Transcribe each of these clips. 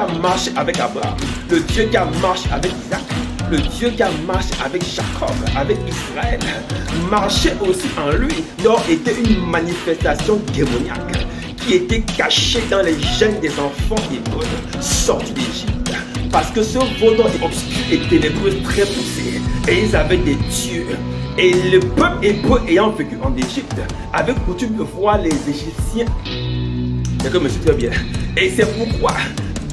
a marché avec Abraham, le Dieu qui a marché avec Isaac, le Dieu qui a marché avec Jacob, avec Israël, marchait aussi en lui. Donc était une manifestation démoniaque qui était cachée dans les gènes des enfants hébreux sortis d'Égypte. Parce que ce vaudor obscur et ténébreux très poussé, et ils avaient des dieux. Et le peuple hébreu ayant vécu en Égypte avait coutume de voir les Égyptiens. D'accord, monsieur, très bien. Et c'est pourquoi,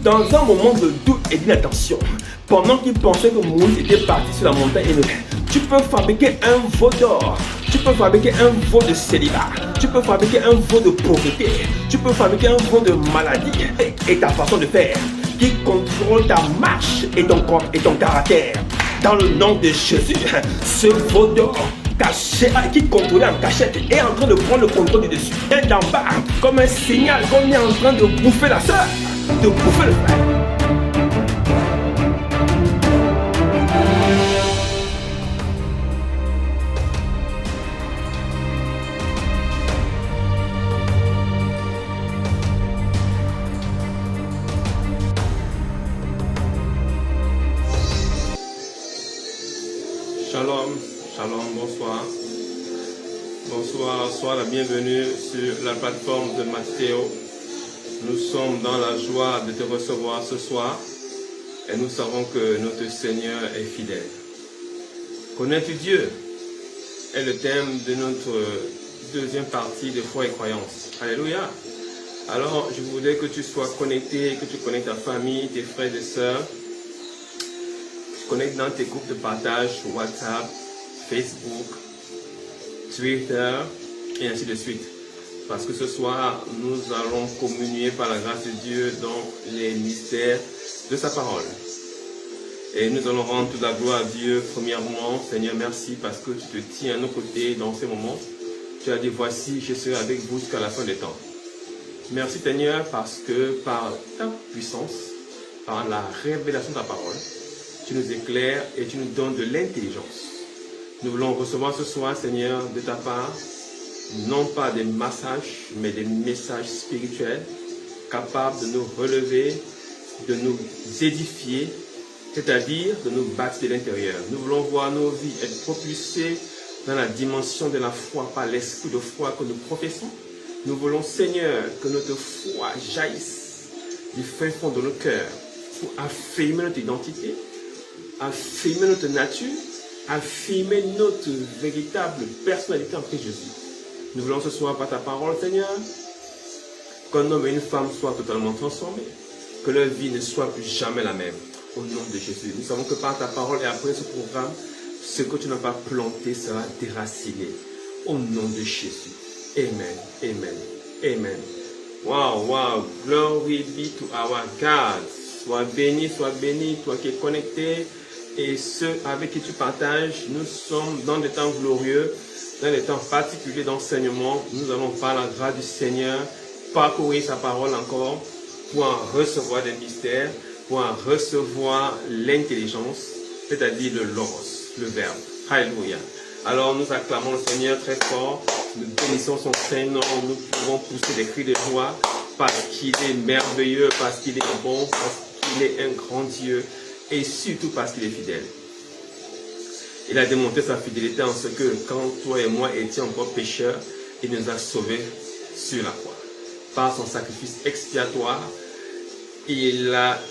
dans un moment de doute et d'inattention, pendant qu'ils pensaient que Moïse était parti sur la montagne, tu peux fabriquer un veau d'or, tu peux fabriquer un veau de célibat, tu peux fabriquer un veau de pauvreté, tu peux fabriquer un veau de maladie et ta façon de faire qui contrôle ta marche et ton corps et ton caractère. Dans le nom de Jésus, ce veau d'or caché, qui contrôlait en cachette, est en train de prendre le contrôle du dessus. Et d'en bas, comme un signal qu'on est en train de bouffer la soeur, de bouffer le frère. Shalom, shalom, bonsoir. Bonsoir, sois la bienvenue sur la plateforme de Mathéo. Nous sommes dans la joie de te recevoir ce soir et nous savons que notre Seigneur est fidèle. Connais-tu Dieu est le thème de notre deuxième partie de foi et croyance. Alléluia. Alors, je voudrais que tu sois connecté, que tu connectes ta famille, tes frères et sœurs. Connecte dans tes groupes de partage sur WhatsApp, Facebook, Twitter et ainsi de suite. Parce que ce soir, nous allons communier par la grâce de Dieu dans les mystères de sa parole. Et nous allons rendre toute la gloire à Dieu. Premièrement, Seigneur, merci parce que tu te tiens à nos côtés dans ces moments. Tu as dit, voici, je serai avec vous jusqu'à la fin des temps. Merci Seigneur parce que par ta puissance, par la révélation de ta parole, tu nous éclaires et tu nous donnes de l'intelligence. Nous voulons recevoir ce soir, Seigneur, de ta part, non pas des massages, mais des messages spirituels capables de nous relever, de nous édifier, c'est-à-dire de nous bâtir de l'intérieur. Nous voulons voir nos vies être propulsées dans la dimension de la foi par l'esprit de foi que nous professons. Nous voulons, Seigneur, que notre foi jaillisse du fin fond de nos cœurs pour affirmer notre identité, affirmer notre nature, affirmer notre véritable personnalité en Christ Jésus. Nous voulons ce soir par ta parole, Seigneur, qu'un homme et une femme soient totalement transformés, que leur vie ne soit plus jamais la même. Au nom de Jésus. Nous savons que par ta parole et après ce programme, ce que tu n'as pas planté sera déraciné. Au nom de Jésus. Amen. Amen. Amen. Wow, wow. Glory be to our God. Sois béni, toi qui es connecté. Et ceux avec qui tu partages, nous sommes dans des temps glorieux, dans des temps particuliers d'enseignement. Nous allons par la grâce du Seigneur parcourir sa parole encore pour en recevoir des mystères, pour en recevoir l'intelligence, c'est-à-dire le logos, le verbe. Alléluia. Alors nous acclamons le Seigneur très fort, nous bénissons son Saint-Nom, nous pouvons pousser des cris de joie parce qu'il est merveilleux, parce qu'il est bon, parce qu'il est un grand Dieu. Et surtout parce qu'il est fidèle. Il a démontré sa fidélité en ce que quand toi et moi étions encore pécheurs, il nous a sauvés sur la croix. Par son sacrifice expiatoire, il a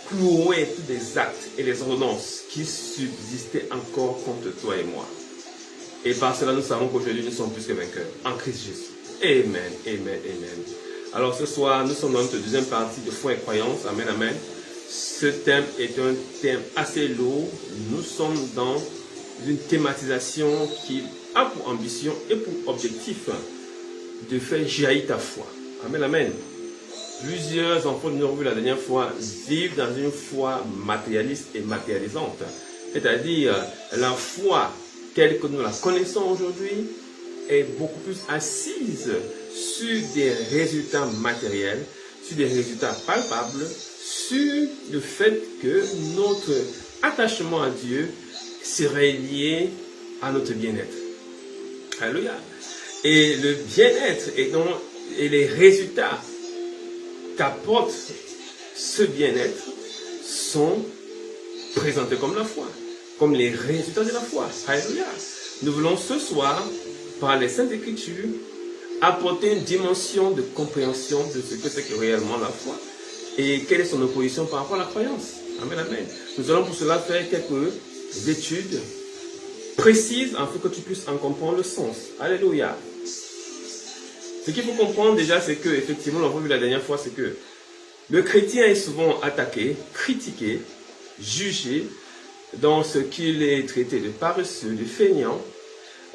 cloué tous les actes et les ordonnances qui subsistaient encore contre toi et moi. Et par cela, nous savons qu'aujourd'hui, nous sommes plus que vainqueurs en Christ Jésus. Amen, amen, amen. Alors ce soir, nous sommes dans notre deuxième partie de foi et croyance. Amen, amen. Ce thème est un thème assez lourd. Nous sommes dans une thématisation qui a pour ambition et pour objectif de faire jaillir ta foi. Amen, amen. Plusieurs enfants de nous ont vu la dernière fois vivent dans une foi matérialiste et matérialisante. C'est-à-dire la foi telle que nous la connaissons aujourd'hui est beaucoup plus assise sur des résultats matériels, sur des résultats palpables, sur le fait que notre attachement à Dieu serait lié à notre bien-être. Alléluia. Et le bien-être et les résultats qu'apporte ce bien-être sont présentés comme la foi, comme les résultats de la foi. Alléluia. Nous voulons ce soir, par les Saintes Écritures, apporter une dimension de compréhension de ce que c'est que réellement la foi et quelle est son opposition par rapport à la croyance. Amen, amen. Nous allons pour cela faire quelques études précises afin que tu puisses en comprendre le sens. Alléluia. Ce qu'il faut comprendre déjà, c'est que, effectivement, l'on a vu la dernière fois, c'est que le chrétien est souvent attaqué, critiqué, jugé dans ce qu'il est traité de paresseux, de feignant,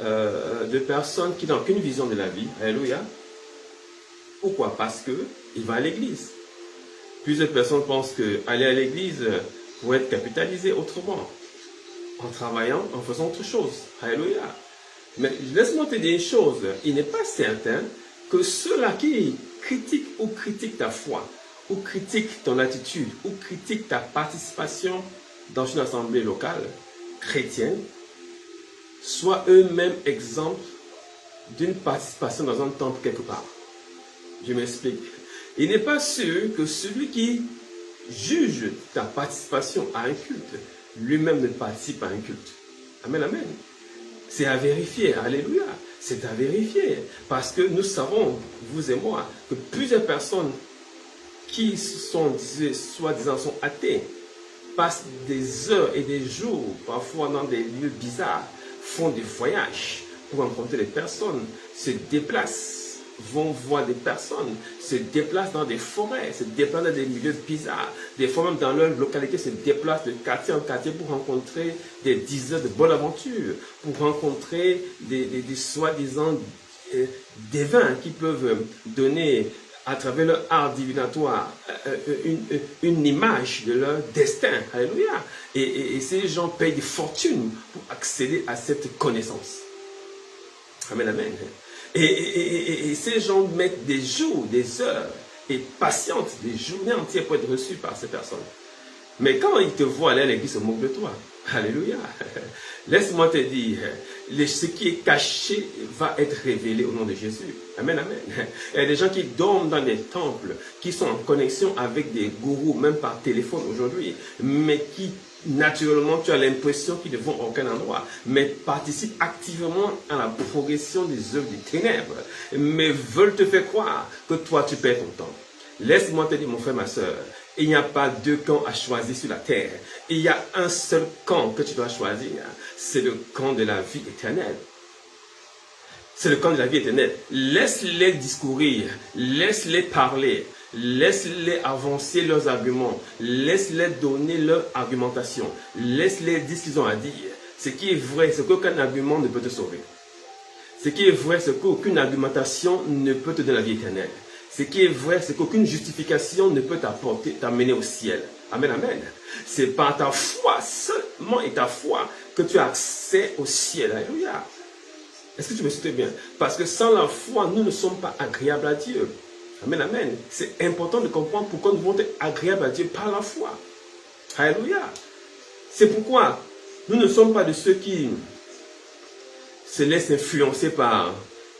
de personnes qui n'ont aucune vision de la vie. Alléluia. Pourquoi? Parce qu'il va à l'église. Plusieurs personnes pensent qu'aller à l'église pour être capitalisé autrement, en travaillant, en faisant autre chose. Alléluia. Mais laisse-moi te dire une chose, il n'est pas certain que ceux-là qui critiquent ou critiquent ta foi, ou critiquent ton attitude, ou critiquent ta participation dans une assemblée locale chrétienne, soient eux-mêmes exemples d'une participation dans un temple quelque part. Je m'explique. Il n'est pas sûr que celui qui juge ta participation à un culte, lui-même ne participe à un culte. Amen, amen. C'est à vérifier. Alléluia. C'est à vérifier. Parce que nous savons, vous et moi, que plusieurs personnes qui sont, soi-disant, sont athées, passent des heures et des jours, parfois dans des lieux bizarres, font des voyages pour rencontrer des personnes, se déplacent, vont voir des personnes, se déplacent dans des forêts, se déplacent dans des milieux bizarres, des fois même dans leur localité, se déplacent de quartier en quartier pour rencontrer des dizaines de bonnes aventures, pour rencontrer des soi-disant divins qui peuvent donner à travers leur art divinatoire une image de leur destin. Alléluia. Et ces gens payent des fortunes pour accéder à cette connaissance. Amen, amen. Et ces gens mettent des jours, des heures et patientent des journées entières pour être reçus par ces personnes. Mais quand ils te voient aller à l'église, ils se moquent de toi. Alléluia. Laisse-moi te dire, ce qui est caché va être révélé au nom de Jésus. Amen, amen. Il y a des gens qui dorment dans des temples, qui sont en connexion avec des gourous, même par téléphone aujourd'hui, mais qui, naturellement, tu as l'impression qu'ils ne vont à aucun endroit, mais participent activement à la progression des œuvres des ténèbres, mais veulent te faire croire que toi, tu perds ton temps. Laisse-moi te dire, mon frère, ma soeur, il n'y a pas deux camps à choisir sur la terre. Il y a un seul camp que tu dois choisir. C'est le camp de la vie éternelle. C'est le camp de la vie éternelle. Laisse-les discourir. Laisse-les parler. Laisse-les avancer leurs arguments. Laisse-les donner leur argumentation. Laisse-les dire ce qu'ils ont à dire. Ce qui est vrai, c'est qu'aucun argument ne peut te sauver. Ce qui est vrai, c'est qu'aucune argumentation ne peut te donner la vie éternelle. Ce qui est vrai, c'est qu'aucune justification ne peut t'amener au ciel. Amen, amen. C'est par ta foi, seulement et ta foi, que tu as accès au ciel. Alléluia. Est-ce que tu me suis bien? Parce que sans la foi, nous ne sommes pas agréables à Dieu. Amen, amen. C'est important de comprendre pourquoi nous devons être agréables à Dieu par la foi. Alléluia. C'est pourquoi nous ne sommes pas de ceux qui se laissent influencer par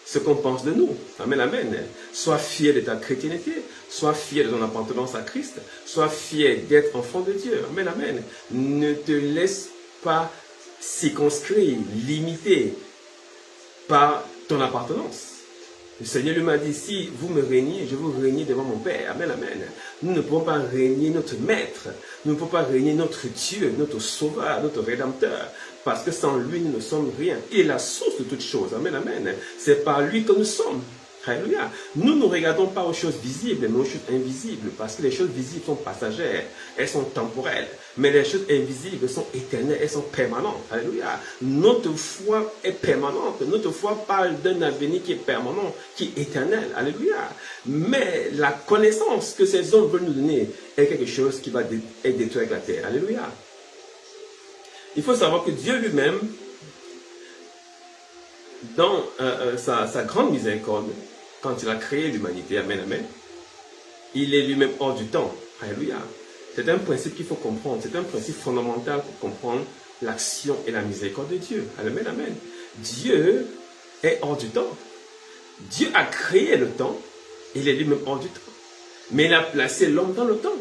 ce qu'on pense de nous. Amen, amen. Sois fier de ta chrétienté. Sois fier de ton appartenance à Christ. Sois fier d'être enfant de Dieu. Amen, amen. Ne te laisse pas circonscrire, limiter par ton appartenance. Le Seigneur lui m'a dit, si vous me régnez, je vous régnez devant mon Père. Amen, amen. Nous ne pouvons pas régner notre Maître. Nous ne pouvons pas régner notre Dieu, notre Sauveur, notre Rédempteur. Parce que sans lui, nous ne sommes rien. Il est la source de toutes choses. Amen, amen. C'est par lui que nous sommes. Alléluia. Nous ne regardons pas aux choses visibles, mais aux choses invisibles. Parce que les choses visibles sont passagères. Elles sont temporelles. Mais les choses invisibles sont éternelles. Elles sont permanentes. Alléluia. Notre foi est permanente. Notre foi parle d'un avenir qui est permanent, qui est éternel. Alléluia. Mais la connaissance que ces hommes veulent nous donner est quelque chose qui va être détruit avec la terre. Alléluia. Il faut savoir que Dieu lui-même, dans sa grande miséricorde, quand il a créé l'humanité, amen, amen, il est lui-même hors du temps. Alléluia. C'est un principe qu'il faut comprendre. C'est un principe fondamental pour comprendre l'action et la miséricorde de Dieu. Amen, amen. Dieu est hors du temps. Dieu a créé le temps. Il est lui-même hors du temps. Mais il a placé l'homme dans le temps.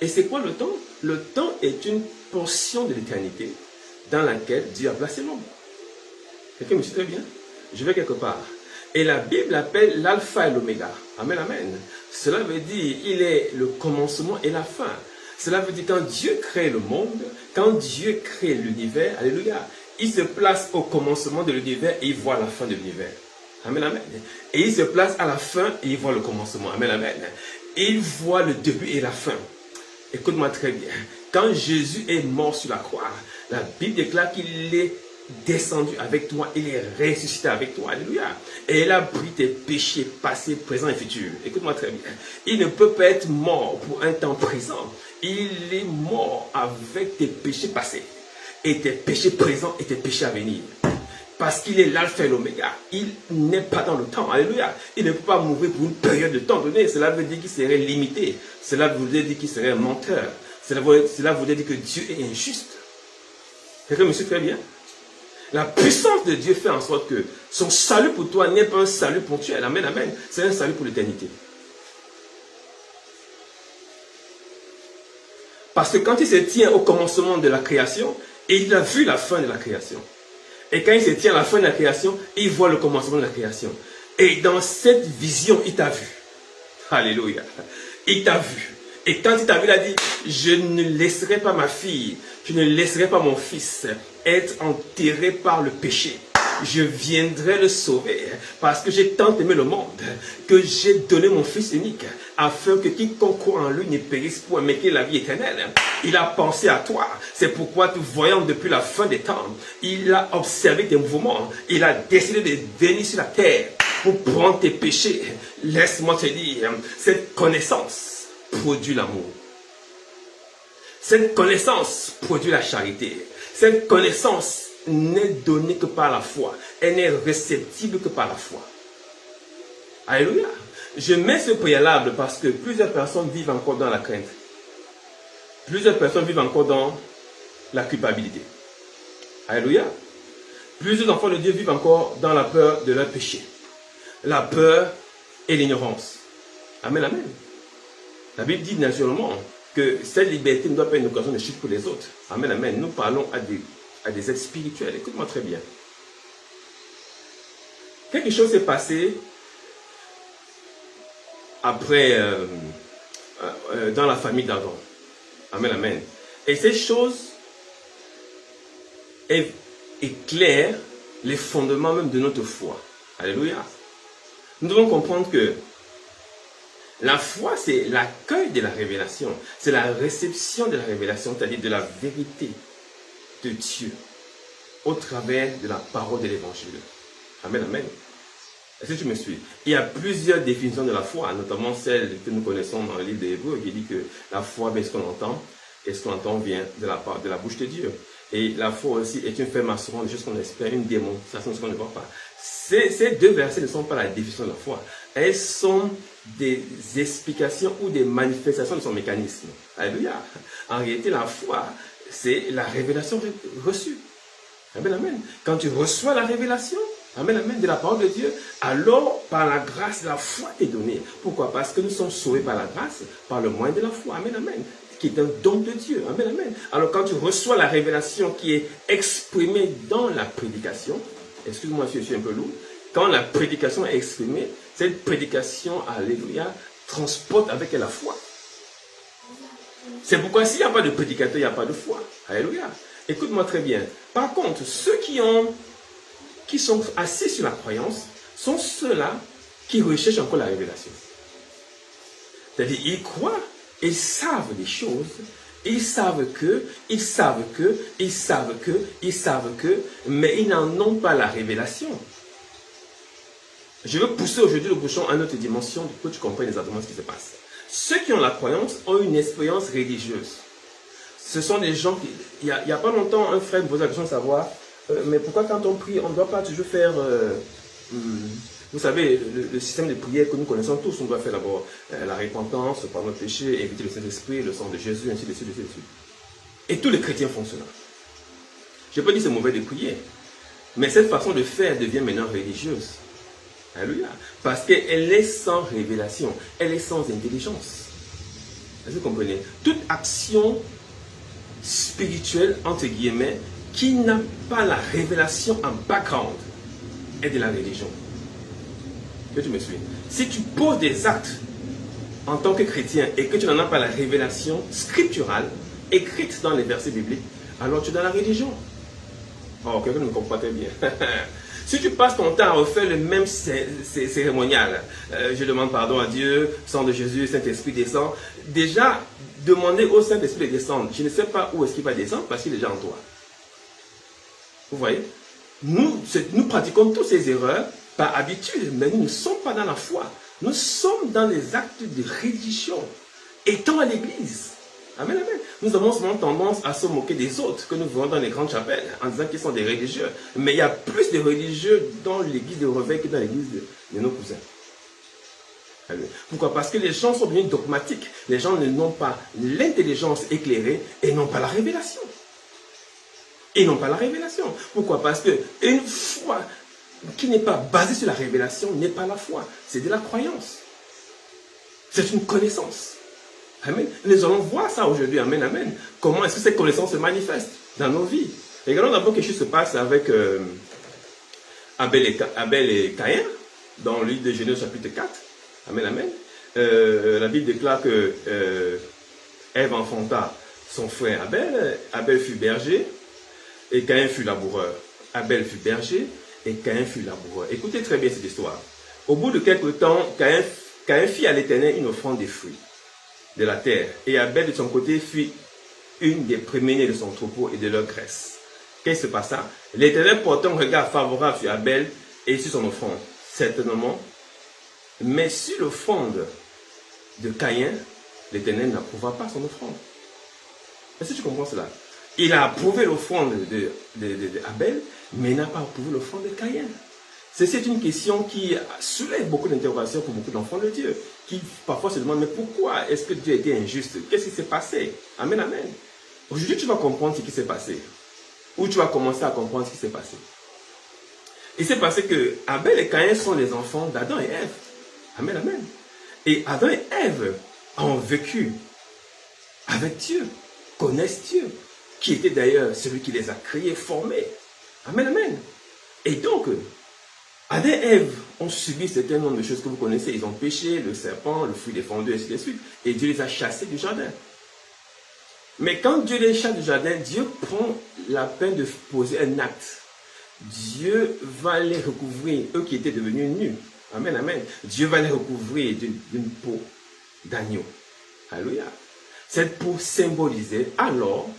Et c'est quoi le temps? Le temps est une portion de l'éternité dans laquelle Dieu a placé l'homme. Quelqu'un me suit très bien? Je vais quelque part. Et la Bible l'appelle l'alpha et l'oméga. Amen, amen. Cela veut dire il est le commencement et la fin. Cela veut dire quand Dieu crée le monde, quand Dieu crée l'univers, alléluia, il se place au commencement de l'univers et il voit la fin de l'univers. Amen, amen. Et il se place à la fin et il voit le commencement. Amen, amen. Et il voit le début et la fin. Écoute-moi très bien. Quand Jésus est mort sur la croix, la Bible déclare qu'il est descendu avec toi, il est ressuscité avec toi. Alléluia. Et il a pris tes péchés passés, présents et futurs. Écoute-moi très bien. Il ne peut pas être mort pour un temps présent. Il est mort avec tes péchés passés, et tes péchés présents et tes péchés à venir. Parce qu'il est l'alpha et l'oméga. Il n'est pas dans le temps. Alléluia. Il ne peut pas mourir pour une période de temps donnée. Cela veut dire qu'il serait limité. Cela voudrait dire qu'il serait menteur. Cela voudrait dire que Dieu est injuste. Quelqu'un me suit très bien? La puissance de Dieu fait en sorte que son salut pour toi n'est pas un salut ponctuel. Amen, amen. C'est un salut pour l'éternité. Parce que quand il se tient au commencement de la création, il a vu la fin de la création. Et quand il se tient à la fin de la création, il voit le commencement de la création. Et dans cette vision, il t'a vu. Alléluia. Il t'a vu. Et quand il t'a vu, il a dit, je ne laisserai pas ma fille, je ne laisserai pas mon fils être enterré par le péché. Je viendrai le sauver parce que j'ai tant aimé le monde que j'ai donné mon fils unique afin que quiconque croit en lui ne périsse point mais qu'il ait la vie éternelle. Il a pensé à toi. C'est pourquoi te voyant depuis la fin des temps, il a observé tes mouvements. Il a décidé de venir sur la terre pour prendre tes péchés. Laisse-moi te dire, cette connaissance produit l'amour. Cette connaissance produit la charité. Cette connaissance n'est donnée que par la foi. Elle n'est réceptible que par la foi. Alléluia. Je mets ce préalable parce que plusieurs personnes vivent encore dans la crainte. Plusieurs personnes vivent encore dans la culpabilité. Alléluia. Plusieurs enfants de Dieu vivent encore dans la peur de leur péché. La peur et l'ignorance. Amen, amen. La Bible dit naturellement que cette liberté ne doit pas être une occasion de chute pour les autres. Amen, amen. Nous parlons à des êtres spirituels. Écoute-moi très bien. Quelque chose s'est passé après dans la famille d'Adam. Amen, amen. Et cette chose éclaire les fondements même de notre foi. Alléluia. Nous devons comprendre que la foi, c'est l'accueil de la révélation. C'est la réception de la révélation, c'est-à-dire de la vérité de Dieu au travers de la parole de l'évangile. Amen, amen. Est-ce que tu me suis? Il y a plusieurs définitions de la foi, notamment celle que nous connaissons dans le livre des Hébreux, qui dit que la foi, c'est ce qu'on entend, et ce qu'on entend vient de la bouche de Dieu. Et la foi aussi est une ferme assurance de choses qu'on espère, une démonstration de ce qu'on ne voit pas. Ces deux versets ne sont pas la définition de la foi. Elles sont des explications ou des manifestations de son mécanisme. Alléluia. En réalité, la foi, c'est la révélation reçue. Amen, amen. Quand tu reçois la révélation, amen, amen, de la parole de Dieu, alors par la grâce, la foi est donnée. Pourquoi? Parce que nous sommes sauvés par la grâce, par le moyen de la foi. Amen, amen. Qui est un don de Dieu. Amen, amen. Alors quand tu reçois la révélation qui est exprimée dans la prédication, excuse-moi si je suis un peu lourd, quand la prédication est exprimée, cette prédication, alléluia, transporte avec elle la foi. C'est pourquoi s'il n'y a pas de prédicateur, il n'y a pas de foi. Alléluia. Écoute-moi très bien. Par contre, ceux qui sont assis sur la croyance sont ceux-là qui recherchent encore la révélation. C'est-à-dire, ils croient, ils savent des choses, ils savent que, mais ils n'en ont pas la révélation. Je veux pousser aujourd'hui le bouchon à notre dimension pour que tu comprennes exactement ce qui se passe. Ceux qui ont la croyance ont une expérience religieuse. Ce sont des gens qui... Il n'y a pas longtemps, un frère me posait la question de savoir, mais pourquoi quand on prie, on ne doit pas toujours faire... vous savez, le système de prière que nous connaissons tous, on doit faire d'abord la repentance, par notre péché, inviter le Saint-Esprit, le sang de Jésus, ainsi de suite, ainsi de suite. Et tous les chrétiens font cela. Je ne peux pas dire que c'est mauvais de prier, mais cette façon de faire devient maintenant religieuse. Alléluia. Parce qu'elle est sans révélation, elle est sans intelligence. Est-ce que vous comprenez? Toute action spirituelle, entre guillemets, qui n'a pas la révélation en background est de la religion. Que tu me suis? Si tu poses des actes en tant que chrétien et que tu n'en as pas la révélation scripturale écrite dans les versets bibliques, alors tu es dans la religion. Oh, quelqu'un ne me comprend pas très bien. Si tu passes ton temps à refaire le même cérémonial, je demande pardon à Dieu, sang de Jésus, Saint-Esprit descend. Déjà, demander au Saint-Esprit de descendre. Je ne sais pas où est-ce qu'il va descendre parce qu'il est déjà en toi. Vous voyez? Nous pratiquons toutes ces erreurs par habitude, mais nous ne sommes pas dans la foi. Nous sommes dans les actes de religion, étant à l'église. Amen, amen. Nous avons souvent tendance à se moquer des autres que nous voyons dans les grandes chapelles en disant qu'ils sont des religieux. Mais il y a plus de religieux dans l'église de Réveil que dans l'église de nos cousins. Amen. Pourquoi? Parce que les gens sont devenus dogmatiques. Les gens n'ont pas l'intelligence éclairée et n'ont pas la révélation. Ils n'ont pas la révélation. Pourquoi? Parce qu'une foi qui n'est pas basée sur la révélation n'est pas la foi. C'est de la croyance. C'est une connaissance. Amen. Nous allons voir ça aujourd'hui. Amen, amen. Comment est-ce que cette connaissance se manifeste dans nos vies? Regardons d'abord quelque chose se passe avec Abel et Caïn dans le livre de Genèse chapitre 4. Amen, amen. La Bible déclare que Ève enfanta son frère Abel. Abel fut berger et Caïn fut laboureur. Abel fut berger et Caïn fut laboureur. Écoutez très bien cette histoire. Au bout de quelques temps, Caïn fit à l'Éternel une offrande des fruits de la terre. Et Abel de son côté fit une des premiers-nés de son troupeau et de leur graisse. Qu'est-ce qui se passa? L'Éternel porta un regard favorable sur Abel et sur son offrande, certainement. Mais sur l'offrande de Caïn, l'Éternel n'approuva pas son offrande. Est-ce que tu comprends cela? Il a approuvé l'offrande d'Abel, mais il n'a pas approuvé l'offrande de Caïn. C'est une question qui soulève beaucoup d'interrogations pour beaucoup d'enfants de Dieu, qui parfois se demandent, mais pourquoi est-ce que Dieu a été injuste? Qu'est-ce qui s'est passé? Amen, amen. Aujourd'hui, tu vas comprendre ce qui s'est passé. Ou tu vas commencer à comprendre ce qui s'est passé. Il s'est passé que Abel et Caïn sont les enfants d'Adam et Ève. Amen, amen. Et Adam et Ève ont vécu avec Dieu, connaissent Dieu, qui était d'ailleurs celui qui les a créés, formés. Amen, amen. Et donc, Adam et Ève ont subi un certain nombre de choses que vous connaissez. Ils ont péché, le serpent, le fruit défendu, et ainsi de suite. Et Dieu les a chassés du jardin. Mais quand Dieu les chasse du jardin, Dieu prend la peine de poser un acte. Dieu va les recouvrir, eux qui étaient devenus nus. Amen, amen. Dieu va les recouvrir d'une peau d'agneau. Alléluia. Cette peau symbolisait alors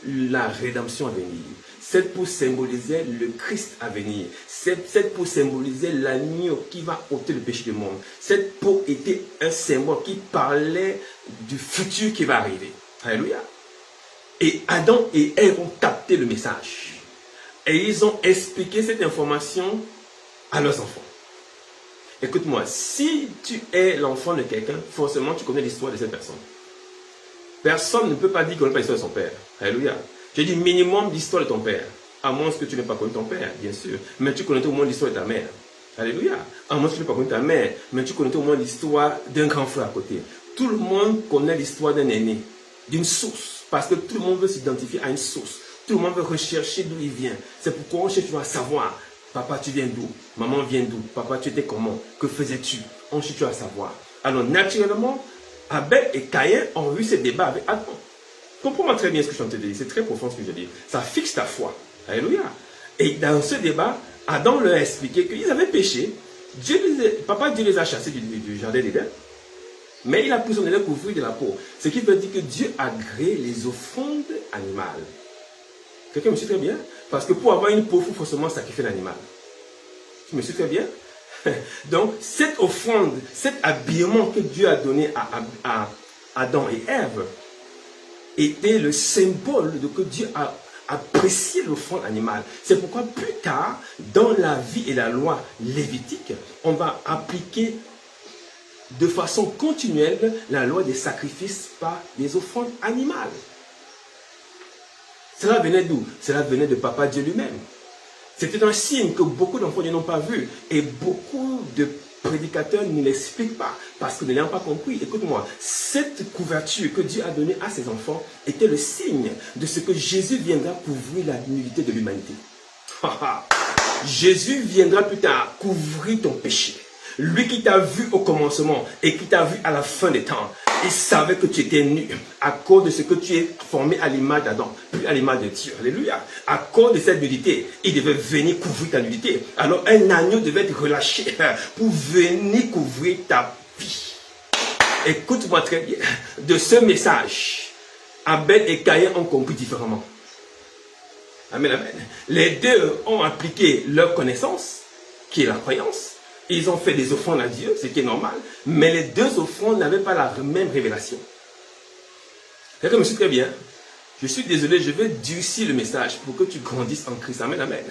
la rédemption à venir. Cette peau symbolisait le Christ à venir. Cette peau symbolisait l'agneau qui va ôter le péché du monde. Cette peau était un symbole qui parlait du futur qui va arriver. Alléluia. Et Adam et Ève ont capté le message. Et ils ont expliqué cette information à leurs enfants. Écoute-moi, si tu es l'enfant de quelqu'un, forcément tu connais l'histoire de cette personne. Personne ne peut pas dire qu'on ne connaît pas l'histoire de son père. Alléluia. Je dis minimum l'histoire de ton père. À moins que tu n'aies pas connu ton père, bien sûr. Mais tu connais au moins l'histoire de ta mère. Alléluia. À moins que tu n'aies pas connu ta mère, mais tu connais au moins l'histoire d'un grand frère à côté. Tout le monde connaît l'histoire d'un aîné, d'une source. Parce que tout le monde veut s'identifier à une source. Tout le monde veut rechercher d'où il vient. C'est pourquoi on cherche à savoir. Papa, tu viens d'où? Maman vient d'où? Papa, tu étais comment? Que faisais-tu? On cherche à savoir. Alors, naturellement, Abel et Caïn ont eu ce débat avec Adam. Comprends-moi très bien ce que je suis en train de dire. C'est très profond ce que je dis. Ça fixe ta foi. Alléluia. Et dans ce débat, Adam leur a expliqué qu'ils avaient péché. Papa Dieu les a chassés du jardin d'Éden. Mais il a pris son élève couvrir de la peau. Ce qui veut dire que Dieu a créé les offrandes animales. Quelqu'un me suit très bien? Parce que pour avoir une peau, il faut forcément sacrifier l'animal. Tu me suis très bien? Donc, cette offrande, cet habillement que Dieu a donné à Adam et Ève était le symbole de que Dieu a apprécié l'offrande animale. C'est pourquoi plus tard, dans la vie et la loi lévitique, on va appliquer de façon continuelle la loi des sacrifices par des offrandes animales. Cela venait d'où? Cela venait de Papa Dieu lui-même. C'était un signe que beaucoup d'enfants n'ont pas vu. Et beaucoup de prédicateurs ne l'expliquent pas. parce que ne l'ayant pas compris. Écoute-moi, cette couverture que Dieu a donnée à ses enfants était le signe de ce que Jésus viendra couvrir la nudité de l'humanité. Jésus viendra plus tard couvrir ton péché. Lui qui t'a vu au commencement et qui t'a vu à la fin des temps, il savait que tu étais nu à cause de ce que tu es formé à l'image d'Adam, puis à l'image de Dieu. Alléluia. À cause de cette nudité, il devait venir couvrir ta nudité. Alors un agneau devait être relâché pour venir couvrir ta vie. Écoute-moi très bien. De ce message, Abel et Caïn ont compris différemment. Amen, amen. Les deux ont appliqué leur connaissance, qui est la croyance. Ils ont fait des offrandes à Dieu, ce qui est normal. Mais les deux offrandes n'avaient pas la même révélation. C'est comme je suis très bien. Je suis désolé, je vais durcir le message pour que tu grandisses en Christ. Amen, amen.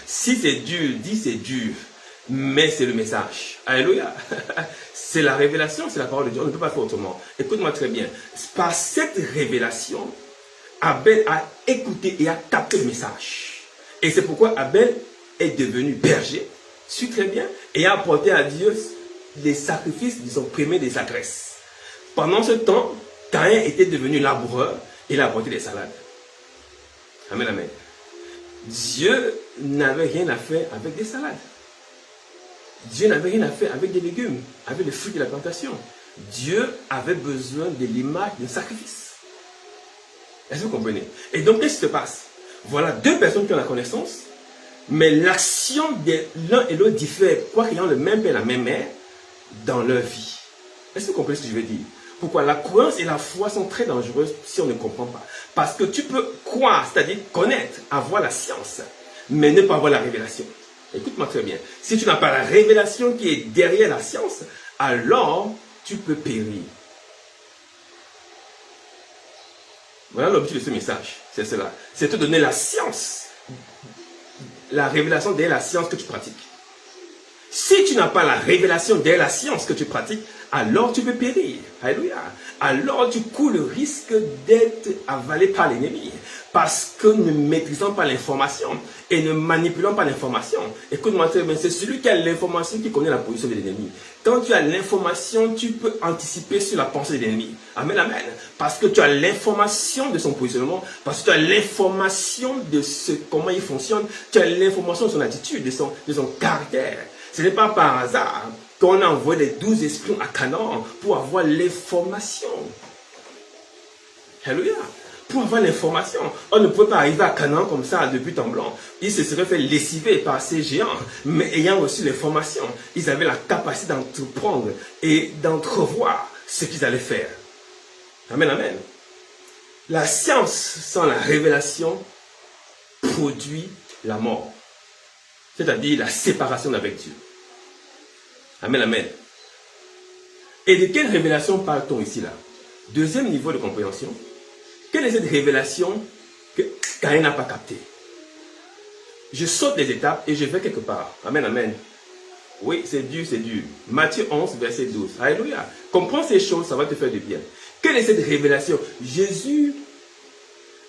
Si c'est dur, dis c'est dur. Mais c'est le message. Alléluia. C'est la révélation, c'est la parole de Dieu. On ne peut pas faire autrement. Écoute-moi très bien. Par cette révélation, Abel a écouté et a capté le message. Et c'est pourquoi Abel est devenu berger. Suis très bien, et a apporté à Dieu les sacrifices de son premier des agresses. Pendant ce temps, Caïn était devenu laboureur, et il a apporté des salades. Amen, amen. Dieu n'avait rien à faire avec des salades. Dieu n'avait rien à faire avec des légumes, avec les fruits de la plantation. Dieu avait besoin de l'image d'un sacrifice. Est-ce que vous comprenez? Et donc, qu'est-ce qui se passe? Voilà deux personnes qui ont la connaissance, mais l'action de l'un et l'autre diffère, quoi qu'ils ayant le même père et la même mère, dans leur vie. Est-ce que vous comprenez ce que je veux dire? Pourquoi la croyance et la foi sont très dangereuses si on ne comprend pas. Parce que tu peux croire, c'est-à-dire connaître, avoir la science, mais ne pas avoir la révélation. Écoute-moi très bien. Si tu n'as pas la révélation qui est derrière la science, alors tu peux périr. Voilà l'objectif de ce message. C'est cela. C'est te donner la science. La révélation derrière la science que tu pratiques. Si tu n'as pas la révélation derrière la science que tu pratiques, alors tu peux périr. Alléluia. Alors tu cours le risque d'être avalé par l'ennemi. Parce que ne maîtrisant pas l'information et ne manipulant pas l'information, écoute-moi très bien, c'est celui qui a l'information qui connaît la position de l'ennemi. Quand tu as l'information, tu peux anticiper sur la pensée de l'ennemi. Amen, amen. Parce que tu as l'information de son positionnement, parce que tu as l'information de comment il fonctionne, tu as l'information de son attitude, de son caractère. Ce n'est pas par hasard qu'on a envoyé les 12 espions à Canaan pour avoir l'information. Alléluia. Pour avoir l'information. On ne pouvait pas arriver à Canaan comme ça, de but en blanc. Ils se seraient fait lessiver par ces géants. Mais ayant reçu l'information, ils avaient la capacité d'entreprendre et d'entrevoir ce qu'ils allaient faire. Amen, amen. La science sans la révélation produit la mort. C'est-à-dire la séparation avec Dieu. Amen, amen. Et de quelle révélation parle-t-on ici là? Deuxième niveau de compréhension. Quelle est cette révélation que Caïn n'a pas captée? Je saute les étapes et je vais quelque part. Amen, amen. Oui, c'est dur, c'est dur. Matthieu 11, verset 12. Alléluia. Comprends ces choses, ça va te faire du bien. Quelle est cette révélation? Jésus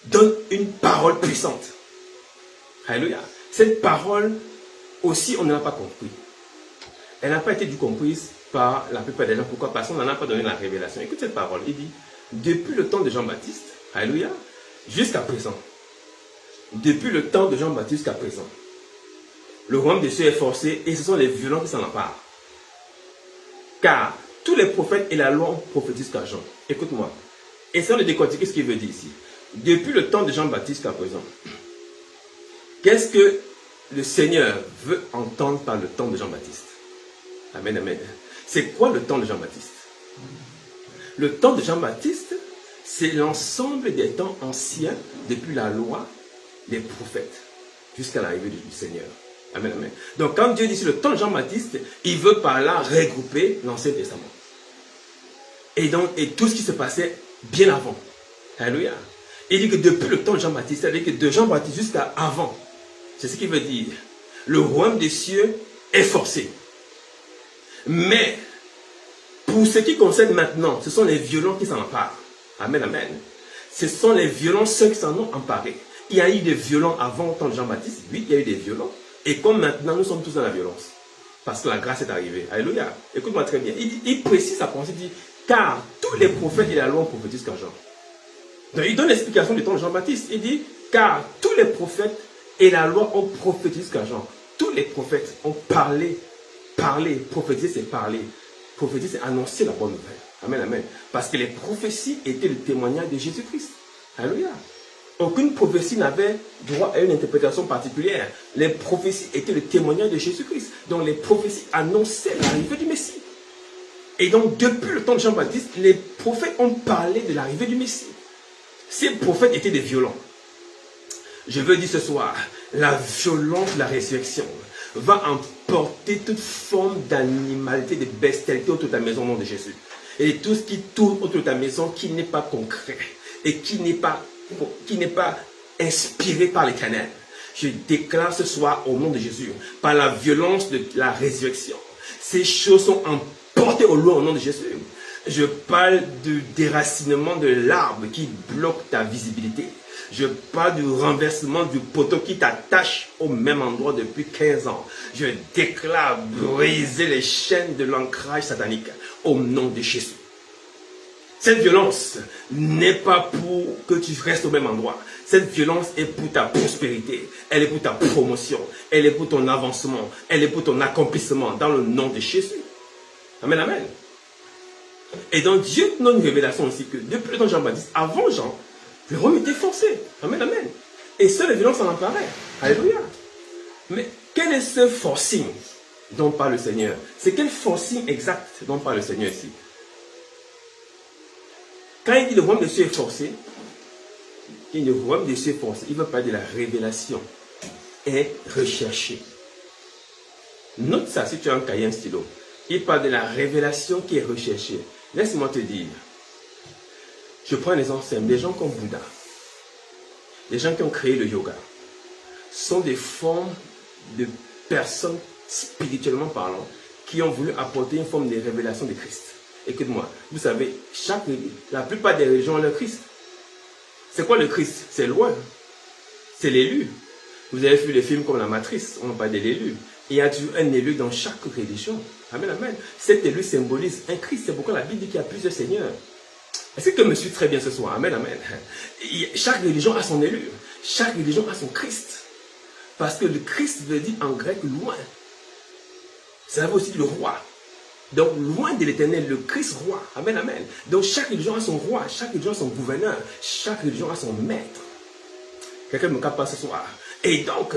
donne une parole puissante. Alléluia. Cette parole aussi, on ne l'a pas compris. Elle n'a pas été du comprise par la plupart des gens. Pourquoi? Parce qu'on n'en a pas donné la révélation. Écoute cette parole. Il dit, depuis le temps de Jean-Baptiste, alléluia, jusqu'à présent. Depuis le temps de Jean-Baptiste jusqu'à présent. Le royaume des cieux est forcé et ce sont les violents qui s'en emparent. Car tous les prophètes et la loi ont prophétisé jusqu'à Jean. Écoute-moi. Essayons de décortiquer ce qu'il veut dire ici. Depuis le temps de Jean-Baptiste jusqu'à présent. Qu'est-ce que le Seigneur veut entendre par le temps de Jean-Baptiste? Amen, amen. C'est quoi le temps de Jean-Baptiste? Le temps de Jean-Baptiste, c'est l'ensemble des temps anciens, depuis la loi, des prophètes, jusqu'à l'arrivée du Seigneur. Amen, amen. Donc quand Dieu dit c'est le temps de Jean-Baptiste, il veut par là regrouper l'Ancien Testament. Et tout ce qui se passait bien avant. Alléluia. Il dit que depuis le temps de Jean-Baptiste, c'est-à-dire que de Jean-Baptiste jusqu'à avant, c'est ce qu'il veut dire. Le royaume des cieux est forcé. Mais, pour ce qui concerne maintenant, ce sont les violents qui s'en emparent. Amen, amen. Ce sont les violents, ceux qui s'en ont emparés. Il y a eu des violents avant le temps de Jean-Baptiste. Oui, il y a eu des violents. Et comme maintenant, nous sommes tous dans la violence. Parce que la grâce est arrivée. Alléluia. Écoute-moi très bien. Il précise sa pensée, il dit, car tous les prophètes et la loi ont prophétisé qu'en Jean. Donc il donne l'explication du temps de Jean-Baptiste. Il dit, car tous les prophètes et la loi ont prophétisé qu'en Jean. Tous les prophètes ont parlé. Prophétiser, c'est parler. Prophétiser, c'est annoncer la bonne nouvelle. Amen, amen. Parce que les prophéties étaient le témoignage de Jésus-Christ. Alléluia. Aucune prophétie n'avait droit à une interprétation particulière. Les prophéties étaient le témoignage de Jésus-Christ. Donc les prophéties annonçaient l'arrivée du Messie. Et donc depuis le temps de Jean-Baptiste, les prophètes ont parlé de l'arrivée du Messie. Ces prophètes étaient des violents. Je veux dire ce soir, la violence de la résurrection va emporter toute forme d'animalité, de bestialité autour de ta maison au nom de Jésus. Et tout ce qui tourne autour de ta maison qui n'est pas concret et qui n'est pas inspiré par l'Éternel. Je déclare ce soir au nom de Jésus, par la violence de la résurrection, ces choses sont emportées au loin au nom de Jésus. Je parle du déracinement de l'arbre qui bloque ta visibilité. Je parle du renversement du poteau qui t'attache au même endroit depuis 15 ans. Je déclare briser les chaînes de l'ancrage satanique au nom de Jésus. Cette violence n'est pas pour que tu restes au même endroit. Cette violence est pour ta prospérité. Elle est pour ta promotion. Elle est pour ton avancement. Elle est pour ton accomplissement dans le nom de Jésus. Amen, amen. Et donc Dieu donne une révélation aussi que depuis le temps de Jean-Baptiste, avant Jean, le Rome était forcé. Amen, amen. Et seule la violence en apparaît. Alléluia. Mais quel est ce forcing dont parle le Seigneur? C'est quel forcing exact dont parle le Seigneur ici? Quand il dit le royaume de Dieu est forcé, il veut parler de la révélation est recherchée. Note ça si tu as un cahier, un stylo. Il parle de la révélation qui est recherchée. Laisse-moi te dire. Je prends un exemple simple. Des gens comme Bouddha, les gens qui ont créé le yoga, sont des formes de personnes spirituellement parlant qui ont voulu apporter une forme de révélation de Christ. Écoute-moi, vous savez, la plupart des religions ont le Christ. C'est quoi le Christ? C'est loin. C'est l'élu. Vous avez vu les films comme La Matrice, on parle de l'élu. Il y a toujours un élu dans chaque religion. Amen, amen. Cet élu symbolise un Christ. C'est pourquoi la Bible dit qu'il y a plusieurs seigneurs. Est-ce que tu me suis très bien ce soir? Amen, amen. Chaque religion a son élu. Chaque religion a son Christ. Parce que le Christ veut dire en grec loin. Ça veut aussi dire le roi. Donc, loin de l'Éternel, le Christ roi. Amen, amen. Donc, chaque religion a son roi, chaque religion a son gouverneur, chaque religion a son maître. Quelqu'un me capte pas ce soir. Et donc,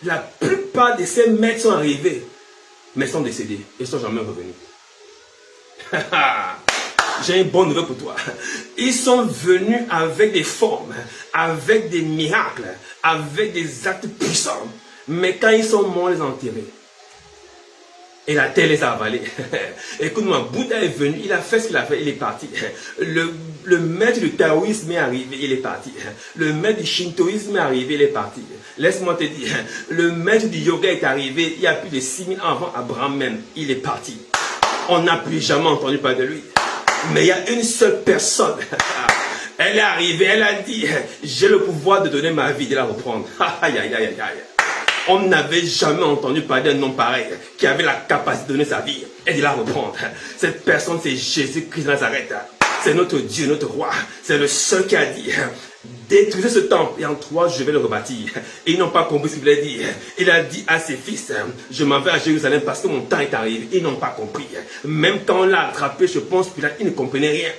la plupart de ces maîtres sont arrivés, mais sont décédés et ne sont jamais revenus. J'ai une bonne nouvelle pour toi. Ils sont venus avec des formes, avec des miracles, avec des actes puissants. Mais quand ils sont morts, ils les ont enterrés. Et la terre les a avalés. Écoute-moi, Bouddha est venu, il a fait ce qu'il a fait, il est parti. Le maître du taoïsme est arrivé, il est parti. Le maître du shintoïsme est arrivé, il est parti. Laisse-moi te dire, le maître du yoga est arrivé, il y a plus de 6000 ans avant Abraham même, il est parti. On n'a plus jamais entendu parler de lui. Mais il y a une seule personne. Elle est arrivée, elle a dit, j'ai le pouvoir de donner ma vie, de la reprendre. Aïe, aïe, aïe, aïe. On n'avait jamais entendu parler d'un homme pareil qui avait la capacité de donner sa vie et de la reprendre. Cette personne, c'est Jésus-Christ de Nazareth. C'est notre Dieu, notre roi. C'est le seul qui a dit, détruisez ce temple et en 3 jours je vais le rebâtir. Et ils n'ont pas compris ce qu'il voulait dire. Il a dit à ses fils, je m'en vais à Jérusalem parce que mon temps est arrivé. Ils n'ont pas compris. Même quand on l'a attrapé, je pense qu'il ne comprenait rien.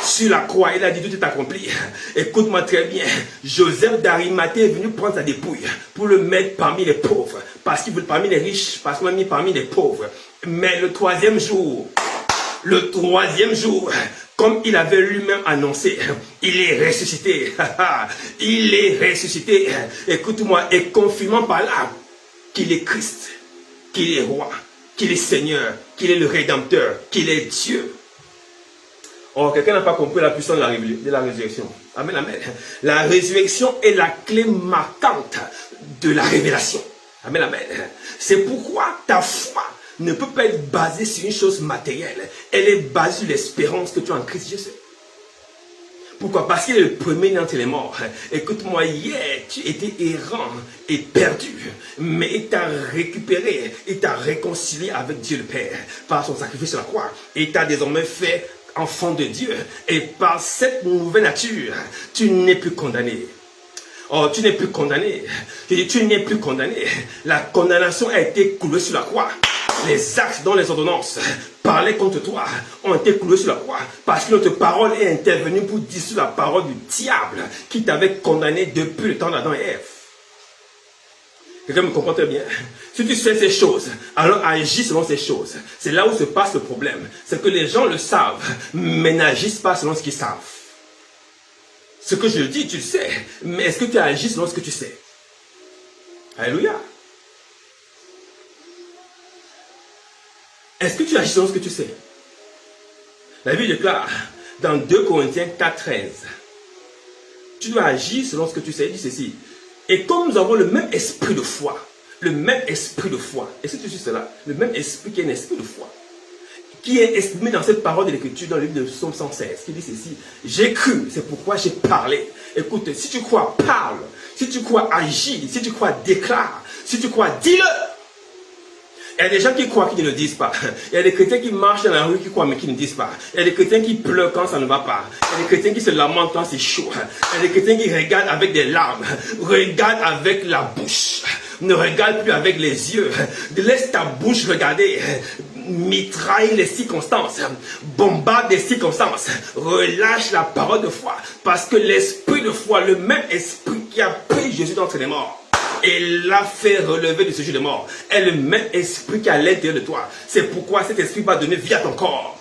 Sur la croix, il a dit tout est accompli. Écoute-moi très bien. Joseph d'Arimathée est venu prendre sa dépouille pour le mettre parmi les pauvres. Parce qu'il voulait parmi les riches, parce qu'on l'a mis parmi les pauvres. Mais le troisième jour, comme il avait lui-même annoncé, il est ressuscité. Il est ressuscité. Écoute-moi, et confirmant par là qu'il est Christ, qu'il est roi, qu'il est Seigneur, qu'il est le Rédempteur, qu'il est Dieu. Oh, quelqu'un n'a pas compris la puissance de la résurrection. Amen, amen. La résurrection est la clé marquante de la révélation. Amen, amen. C'est pourquoi ta foi ne peut pas être basée sur une chose matérielle. Elle est basée sur l'espérance que tu as en Christ Jésus. Pourquoi? Parce qu'il est le premier d'entre les morts. Écoute-moi, hier, tu étais errant et perdu, mais il t'a récupéré, il t'a réconcilié avec Dieu le Père par son sacrifice sur la croix. Il t'a désormais fait enfant de Dieu. Et par cette nouvelle nature, tu n'es plus condamné. Oh, tu n'es plus condamné. Je dis, tu n'es plus condamné. La condamnation a été clouée sur la croix. Les actes dont les ordonnances parlaient contre toi ont été cloués sur la croix parce que notre parole est intervenue pour dissoudre la parole du diable qui t'avait condamné depuis le temps d'Adam et Ève. Quelqu'un me comprend très bien. Si tu sais ces choses, alors agis selon ces choses. C'est là où se passe le problème. C'est que les gens le savent, mais n'agissent pas selon ce qu'ils savent. Ce que je dis, tu le sais, mais est-ce que tu agis selon ce que tu sais? Alléluia. Est-ce que tu agis selon ce que tu sais? La Bible déclare dans 2 Corinthiens 4:13, tu dois agir selon ce que tu sais. Il dit ceci. Et comme nous avons le même esprit de foi, le même esprit de foi, est-ce que tu sais cela? Le même esprit qui est un esprit de foi, qui est exprimé dans cette parole de l'Écriture, dans le livre de Psaume 116, qui dit ceci. J'ai cru, c'est pourquoi j'ai parlé. Écoute, si tu crois, parle. Si tu crois, agis. Si tu crois, déclare. Si tu crois, dis-le. Il y a des gens qui croient qui ne le disent pas. Il y a des chrétiens qui marchent dans la rue qui croient mais qui ne disent pas. Il y a des chrétiens qui pleurent quand ça ne va pas. Il y a des chrétiens qui se lamentent quand c'est chaud. Il y a des chrétiens qui regardent avec des larmes. Regardent avec la bouche. Ne regarde plus avec les yeux. Laisse ta bouche regarder. Mitraille les circonstances. Bombarde les circonstances. Relâche la parole de foi. Parce que l'esprit de foi, le même esprit qui a pris Jésus d'entre les morts, et l'a fait relever de ce jeu de mort, est le même esprit qui est à l'intérieur de toi. C'est pourquoi cet esprit va donner vie à ton corps.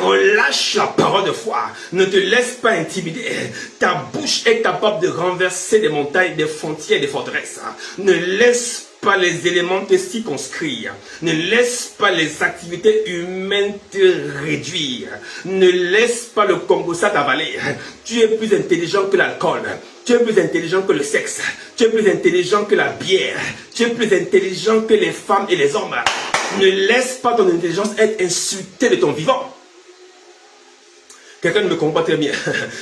Relâche la parole de foi. Ne te laisse pas intimider. Ta bouche est capable de renverser des montagnes, des frontières, des forteresses. Ne laisse pas les éléments te circonscrire. Ne laisse pas les activités humaines te réduire. Ne laisse pas le Congo-ça t'avaler. Tu es plus intelligent que l'alcool. Tu es plus intelligent que le sexe. Tu es plus intelligent que la bière. Tu es plus intelligent que les femmes et les hommes. Ne laisse pas ton intelligence être insultée de ton vivant. Quelqu'un ne me comprend pas très bien.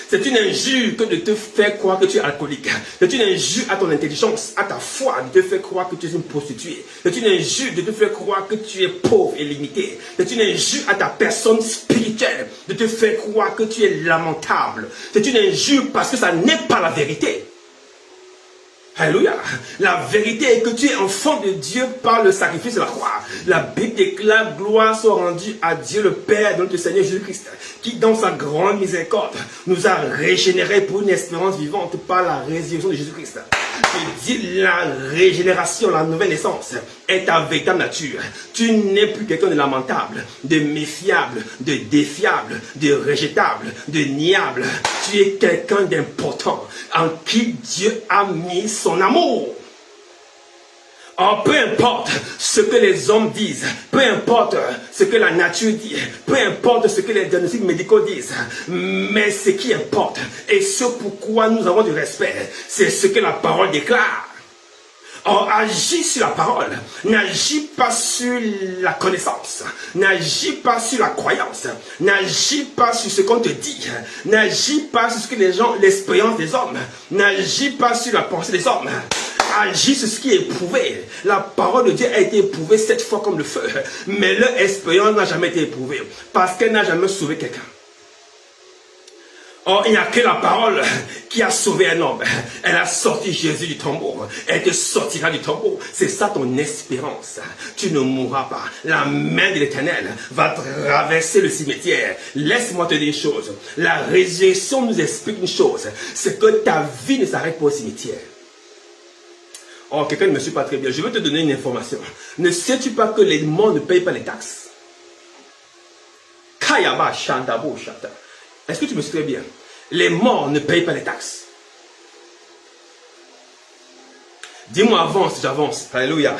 C'est une injure que de te faire croire que tu es alcoolique. C'est une injure à ton intelligence, à ta foi, de te faire croire que tu es une prostituée. C'est une injure de te faire croire que tu es pauvre et limité. C'est une injure à ta personne spirituelle, de te faire croire que tu es lamentable. C'est une injure parce que ça n'est pas la vérité. Alléluia. La vérité est que tu es enfant de Dieu par le sacrifice de la croix. La Bible déclare gloire soit rendue à Dieu le Père de notre Seigneur Jésus-Christ, qui dans sa grande miséricorde nous a régénérés pour une espérance vivante par la résurrection de Jésus-Christ. Je dis la régénération, la nouvelle naissance est ta véritable nature. Tu n'es plus quelqu'un de lamentable, de méfiable, de défiable, de rejetable, de niable. Tu es quelqu'un d'important en qui Dieu a mis son amour. Oh, peu importe ce que les hommes disent, peu importe ce que la nature dit, peu importe ce que les diagnostics médicaux disent, mais ce qui importe et ce pourquoi nous avons du respect, c'est ce que la parole déclare. Or, agis sur la parole, n'agis pas sur la connaissance, n'agis pas sur la croyance, n'agis pas sur ce qu'on te dit, n'agis pas sur ce que les gens, l'expérience des hommes, n'agis pas sur la pensée des hommes. Agis sur ce qui est éprouvé. La parole de Dieu a été éprouvée 7 fois comme le feu, mais leur expérience n'a jamais été éprouvée parce qu'elle n'a jamais sauvé quelqu'un. Or, il n'y a que la parole qui a sauvé un homme. Elle a sorti Jésus du tombeau. Elle te sortira du tombeau. C'est ça ton espérance. Tu ne mourras pas. La main de l'Éternel va traverser le cimetière. Laisse-moi te dire une chose. La résurrection nous explique une chose. C'est que ta vie ne s'arrête pas au cimetière. Oh, quelqu'un ne me suit pas très bien. Je veux te donner une information. Ne sais-tu pas que les morts ne payent pas les taxes? Kayaba Shandabo Shata. Est-ce que tu me suis très bien? Les morts ne payent pas les taxes. Dis-moi avance, j'avance. Alléluia.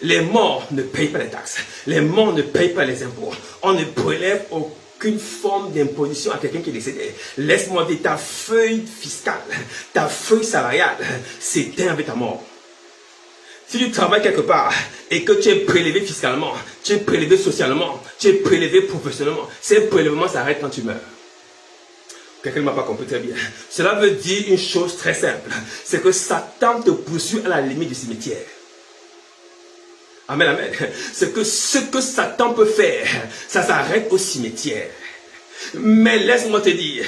Les morts ne payent pas les taxes. Les morts ne payent pas les impôts. On ne prélève aucune forme d'imposition à quelqu'un qui est décédé. Laisse-moi dire, ta feuille fiscale, ta feuille salariale s'éteint avec ta mort. Si tu travailles quelque part et que tu es prélevé fiscalement, tu es prélevé socialement, tu es prélevé professionnellement, ces prélèvements s'arrêtent quand tu meurs. Quelqu'un ne m'a pas compris très bien. Cela veut dire une chose très simple. C'est que Satan te poursuit à la limite du cimetière. Amen, amen. C'est que ce que Satan peut faire, ça s'arrête au cimetière. Mais laisse-moi te dire,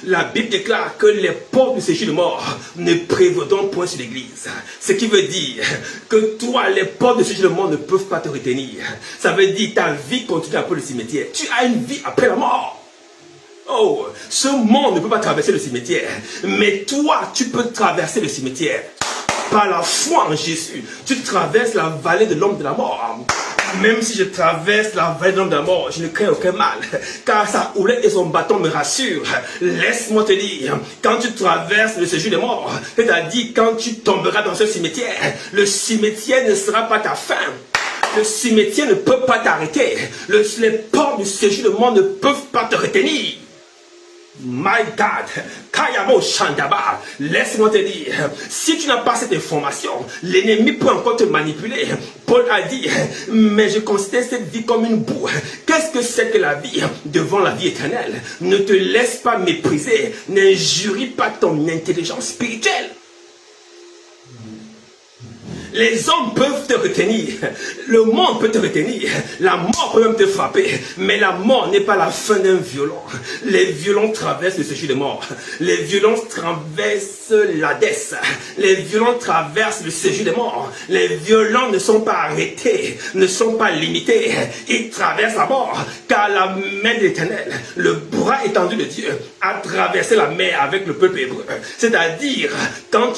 la Bible déclare que les portes du séjour de mort ne prévaudront point sur l'église. Ce qui veut dire que toi, les portes du séjour de mort ne peuvent pas te retenir. Ça veut dire que ta vie continue après le cimetière. Tu as une vie après la mort. Oh, ce monde ne peut pas traverser le cimetière. Mais toi, tu peux traverser le cimetière. Par la foi en Jésus, tu traverses la vallée de l'ombre de la mort. Même si je traverse la vallée de l'ombre de la mort, je ne crains aucun mal. Car sa houlette et son bâton me rassurent. Laisse-moi te dire, quand tu traverses le séjour des morts, c'est-à-dire quand tu tomberas dans ce cimetière, le cimetière ne sera pas ta fin. Le cimetière ne peut pas t'arrêter. Les portes du séjour de mort ne peuvent pas te retenir. My God, Kayabo Shandaba, laisse-moi te dire, si tu n'as pas cette information, l'ennemi peut encore te manipuler. Paul a dit, mais je considère cette vie comme une boue. Qu'est-ce que c'est que la vie devant la vie éternelle? Ne te laisse pas mépriser, n'injurie pas ton intelligence spirituelle. Les hommes peuvent te retenir, le monde peut te retenir, la mort peut même te frapper, mais la mort n'est pas la fin d'un violon. Les violons traversent le séjour des morts, les violons traversent l'Hadès, les violons traversent le séjour des morts, les violons ne sont pas arrêtés, ne sont pas limités, ils traversent la mort, car la main de l'Éternel, le bras étendu de Dieu, a traversé la mer avec le peuple hébreu. C'est-à-dire, quand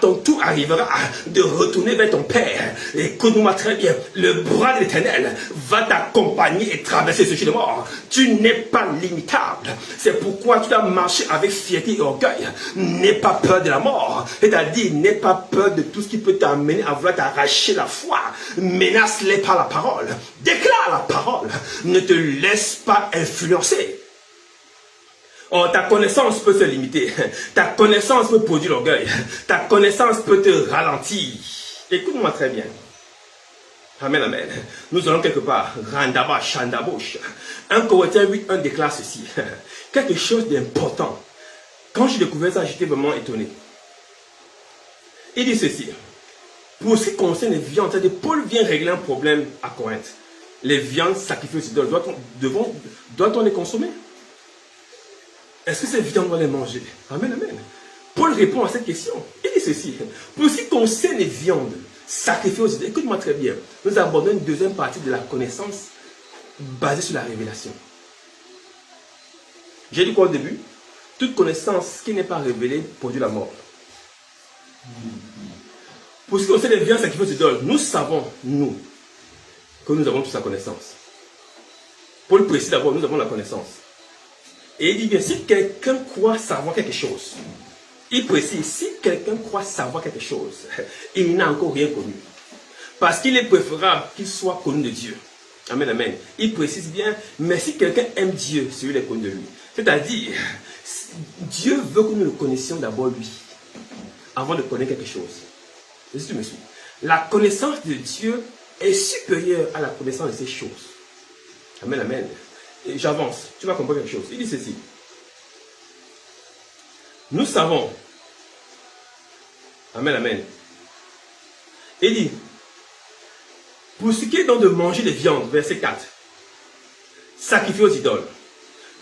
ton tour arrivera de retourner vers ton Père, écoute-moi très bien, le bras de l'Éternel va t'accompagner et traverser ce chemin de mort. Tu n'es pas limitable. C'est pourquoi tu dois marcher avec fierté et orgueil. N'aie pas peur de la mort. C'est-à-dire, n'aie pas peur de tout ce qui peut t'amener à vouloir t'arracher la foi. Menace-les par la parole. Déclare la parole. Ne te laisse pas influencer. Oh, ta connaissance peut se limiter. Ta connaissance peut produire l'orgueil. Ta connaissance peut te ralentir. Écoute-moi très bien. Amen, amen. Nous allons quelque part. Randaba, Shandabosh. 1 Corinthiens 8:1 déclare ceci. Quelque chose d'important. Quand j'ai découvert ça, j'étais vraiment étonné. Il dit ceci. Pour ce qui concerne les viandes, c'est-à-dire Paul vient régler un problème à Corinthe. Les viandes sacrifiées aux idoles, doit-on les consommer? Est-ce que ces viandes, on doit les manger? Amen, amen. Paul répond à cette question. Il dit ceci. Pour ce qui concerne les viandes sacrifiées aux idoles, écoute-moi très bien. Nous abordons une deuxième partie de la connaissance basée sur la révélation. J'ai dit quoi au début? Toute connaissance qui n'est pas révélée produit la mort. Pour ce qui concerne les viandes sacrifiées aux idoles, nous savons, nous, que nous avons toute la connaissance. Paul précise d'abord, nous avons la connaissance. Et il dit bien, si quelqu'un croit savoir quelque chose, il précise, si quelqu'un croit savoir quelque chose, il n'a encore rien connu. Parce qu'il est préférable qu'il soit connu de Dieu. Amen, amen. Il précise bien, mais si quelqu'un aime Dieu, celui-là est connu de lui. C'est-à-dire, Dieu veut que nous le connaissions d'abord lui, avant de connaître quelque chose. Est-ce que tu me suis? La connaissance de Dieu est supérieure à la connaissance de ces choses. Amen, amen. Et j'avance, tu vas comprendre quelque chose. Il dit ceci. Nous savons. Amen, amen. Il dit, pour ce qui est donc de manger des viandes, verset 4, sacrifié aux idoles,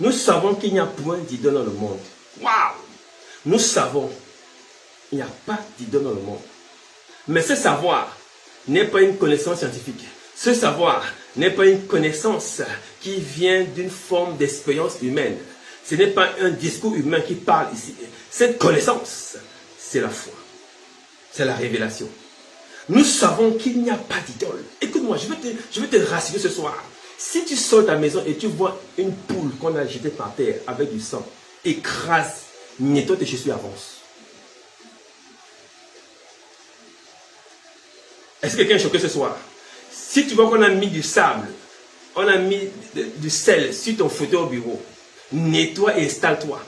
nous savons qu'il n'y a point d'idole dans le monde. Waouh! Nous savons, il n'y a pas d'idole dans le monde. Mais ce savoir n'est pas une connaissance scientifique. Ce savoir n'est pas une connaissance qui vient d'une forme d'expérience humaine. Ce n'est pas un discours humain qui parle ici. Cette connaissance, c'est la foi. C'est la révélation. Nous savons qu'il n'y a pas d'idole. Écoute-moi, je vais te rassurer ce soir. Si tu sors de ta maison et tu vois une poule qu'on a jetée par terre avec du sang, écrase, nettoie tes chaussures, avance. Est-ce que quelqu'un est choqué ce soir? Si tu vois qu'on a mis du sable, on a mis du sel sur ton fauteuil au bureau, nettoie et installe-toi.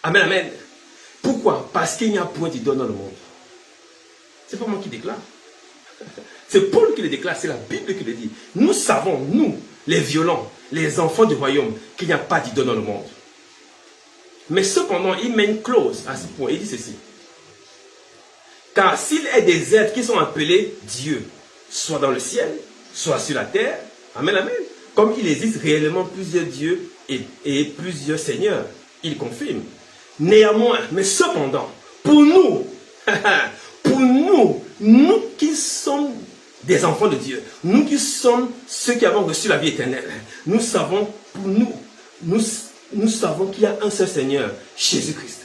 Amen, amen. Pourquoi? Parce qu'il n'y a point d'idole dans le monde. C'est pas moi qui déclare. C'est Paul qui le déclare, c'est la Bible qui le dit. Nous savons, nous, les violents, les enfants du royaume, qu'il n'y a pas d'idole dans le monde. Mais cependant, il met une clause à ce point. Il dit ceci. Car s'il est des êtres qui sont appelés Dieu, soit dans le ciel, soit sur la terre, amen, amen. Comme il existe réellement plusieurs dieux et plusieurs seigneurs, il confirme. Néanmoins, mais cependant, pour nous, nous qui sommes des enfants de Dieu, nous qui sommes ceux qui avons reçu la vie éternelle, nous savons, pour nous savons qu'il y a un seul Seigneur, Jésus-Christ,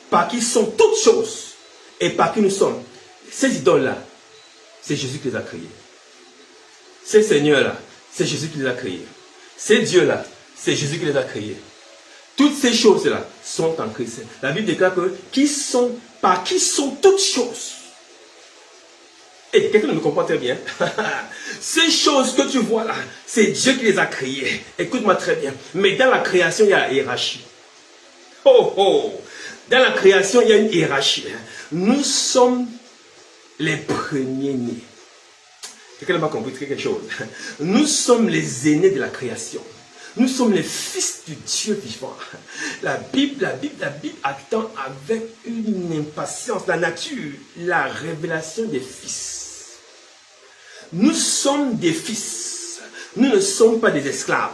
par qui sont toutes choses et par qui nous sommes. Ces idoles-là, c'est Jésus qui les a créés. Ces seigneurs-là, c'est Jésus qui les a créés. Ces dieux-là, c'est Jésus qui les a créés. Toutes ces choses-là sont en Christ. La Bible déclare que par qui sont toutes choses. Et quelqu'un ne me comprend très bien. Ces choses que tu vois là, c'est Dieu qui les a créées. Écoute-moi très bien. Mais dans la création, il y a la hiérarchie. Oh oh! Dans la création, il y a une hiérarchie. Nous sommes les premiers-nés. Quelqu'un n'a pas compris quelque chose. Nous sommes les aînés de la création. Nous sommes les fils du Dieu vivant. La Bible attend avec une impatience, la nature, la révélation des fils. Nous sommes des fils. Nous ne sommes pas des esclaves.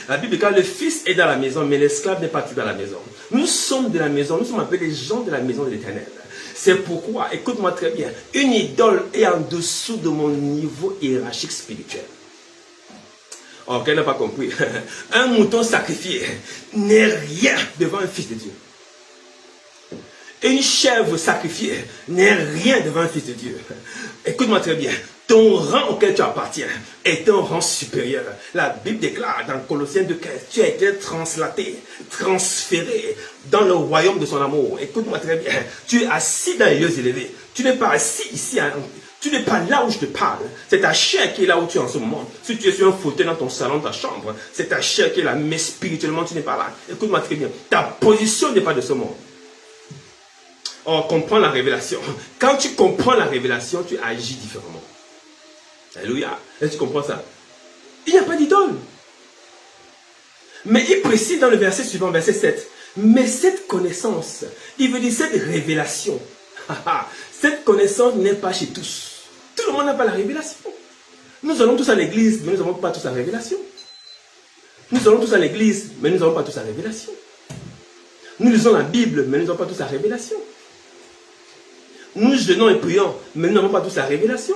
La Bible dit que le fils est dans la maison, mais l'esclave n'est pas tout dans la maison. Nous sommes de la maison, nous sommes appelés les gens de la maison de l'Éternel. C'est pourquoi, écoute-moi très bien, une idole est en dessous de mon niveau hiérarchique spirituel. Oh, qu'elle n'a pas compris. Un mouton sacrifié n'est rien devant un fils de Dieu. Une chèvre sacrifiée n'est rien devant un fils de Dieu. Écoute-moi très bien. Ton rang auquel tu appartiens est un rang supérieur. La Bible déclare dans Colossiens 2,15, tu as été translaté, transféré dans le royaume de son amour. Écoute-moi très bien. Tu es assis dans les lieux élevés. Tu n'es pas assis ici. Tu n'es pas là où je te parle. C'est ta chair qui est là où tu es en ce moment. Si tu es sur un fauteuil dans ton salon, ta chambre, c'est ta chair qui est là. Mais spirituellement, tu n'es pas là. Écoute-moi très bien. Ta position n'est pas de ce monde. Oh, comprends la révélation. Quand tu comprends la révélation, tu agis différemment. Alléluia. Est-ce que tu comprends ça? Il n'y a pas d'idole. Mais il précise dans le verset suivant, verset 7. Mais cette connaissance, il veut dire cette révélation. Cette connaissance n'est pas chez tous. Tout le monde n'a pas la révélation. Nous allons tous à l'église, mais nous n'avons pas tous la révélation. Nous allons tous à l'église, mais nous n'avons pas tous la révélation. Nous lisons la Bible, mais nous n'avons pas tous la révélation. Nous jeûnons et prions, mais nous n'avons pas tous la révélation.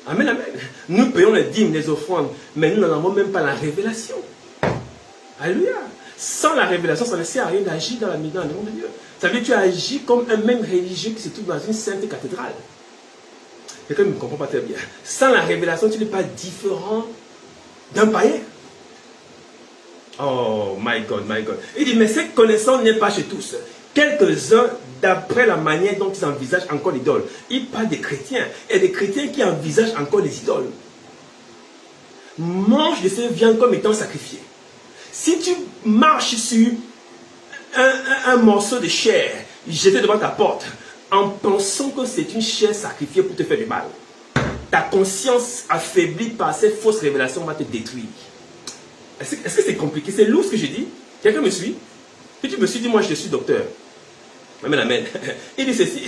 Amen, amen. Nous payons les dîmes, les offrandes, mais nous n'en avons même pas la révélation. Alléluia. Sans la révélation, ça ne sert à rien d'agir dans la maison de Dieu. Ça veut dire que tu agis comme un même religieux qui se trouve dans une sainte cathédrale. Quelqu'un ne me comprend pas très bien. Sans la révélation, tu n'es pas différent d'un païen. Oh my God, my God. Il dit, mais cette connaissance n'est pas chez tous. Quelques-uns, d'après la manière dont ils envisagent encore l'idole. Il parle des chrétiens. Et des chrétiens qui envisagent encore les idoles. Mange de ces viandes comme étant sacrifiées. Si tu marches sur un morceau de chair jeté devant ta porte, en pensant que c'est une chair sacrifiée pour te faire du mal, ta conscience affaiblie par ces fausses révélations va te détruire. Est-ce que c'est compliqué? C'est lourd ce que je dis? Quelqu'un me suit? Si tu me suis, dis moi je suis docteur. Amen, amen. Il dit ceci.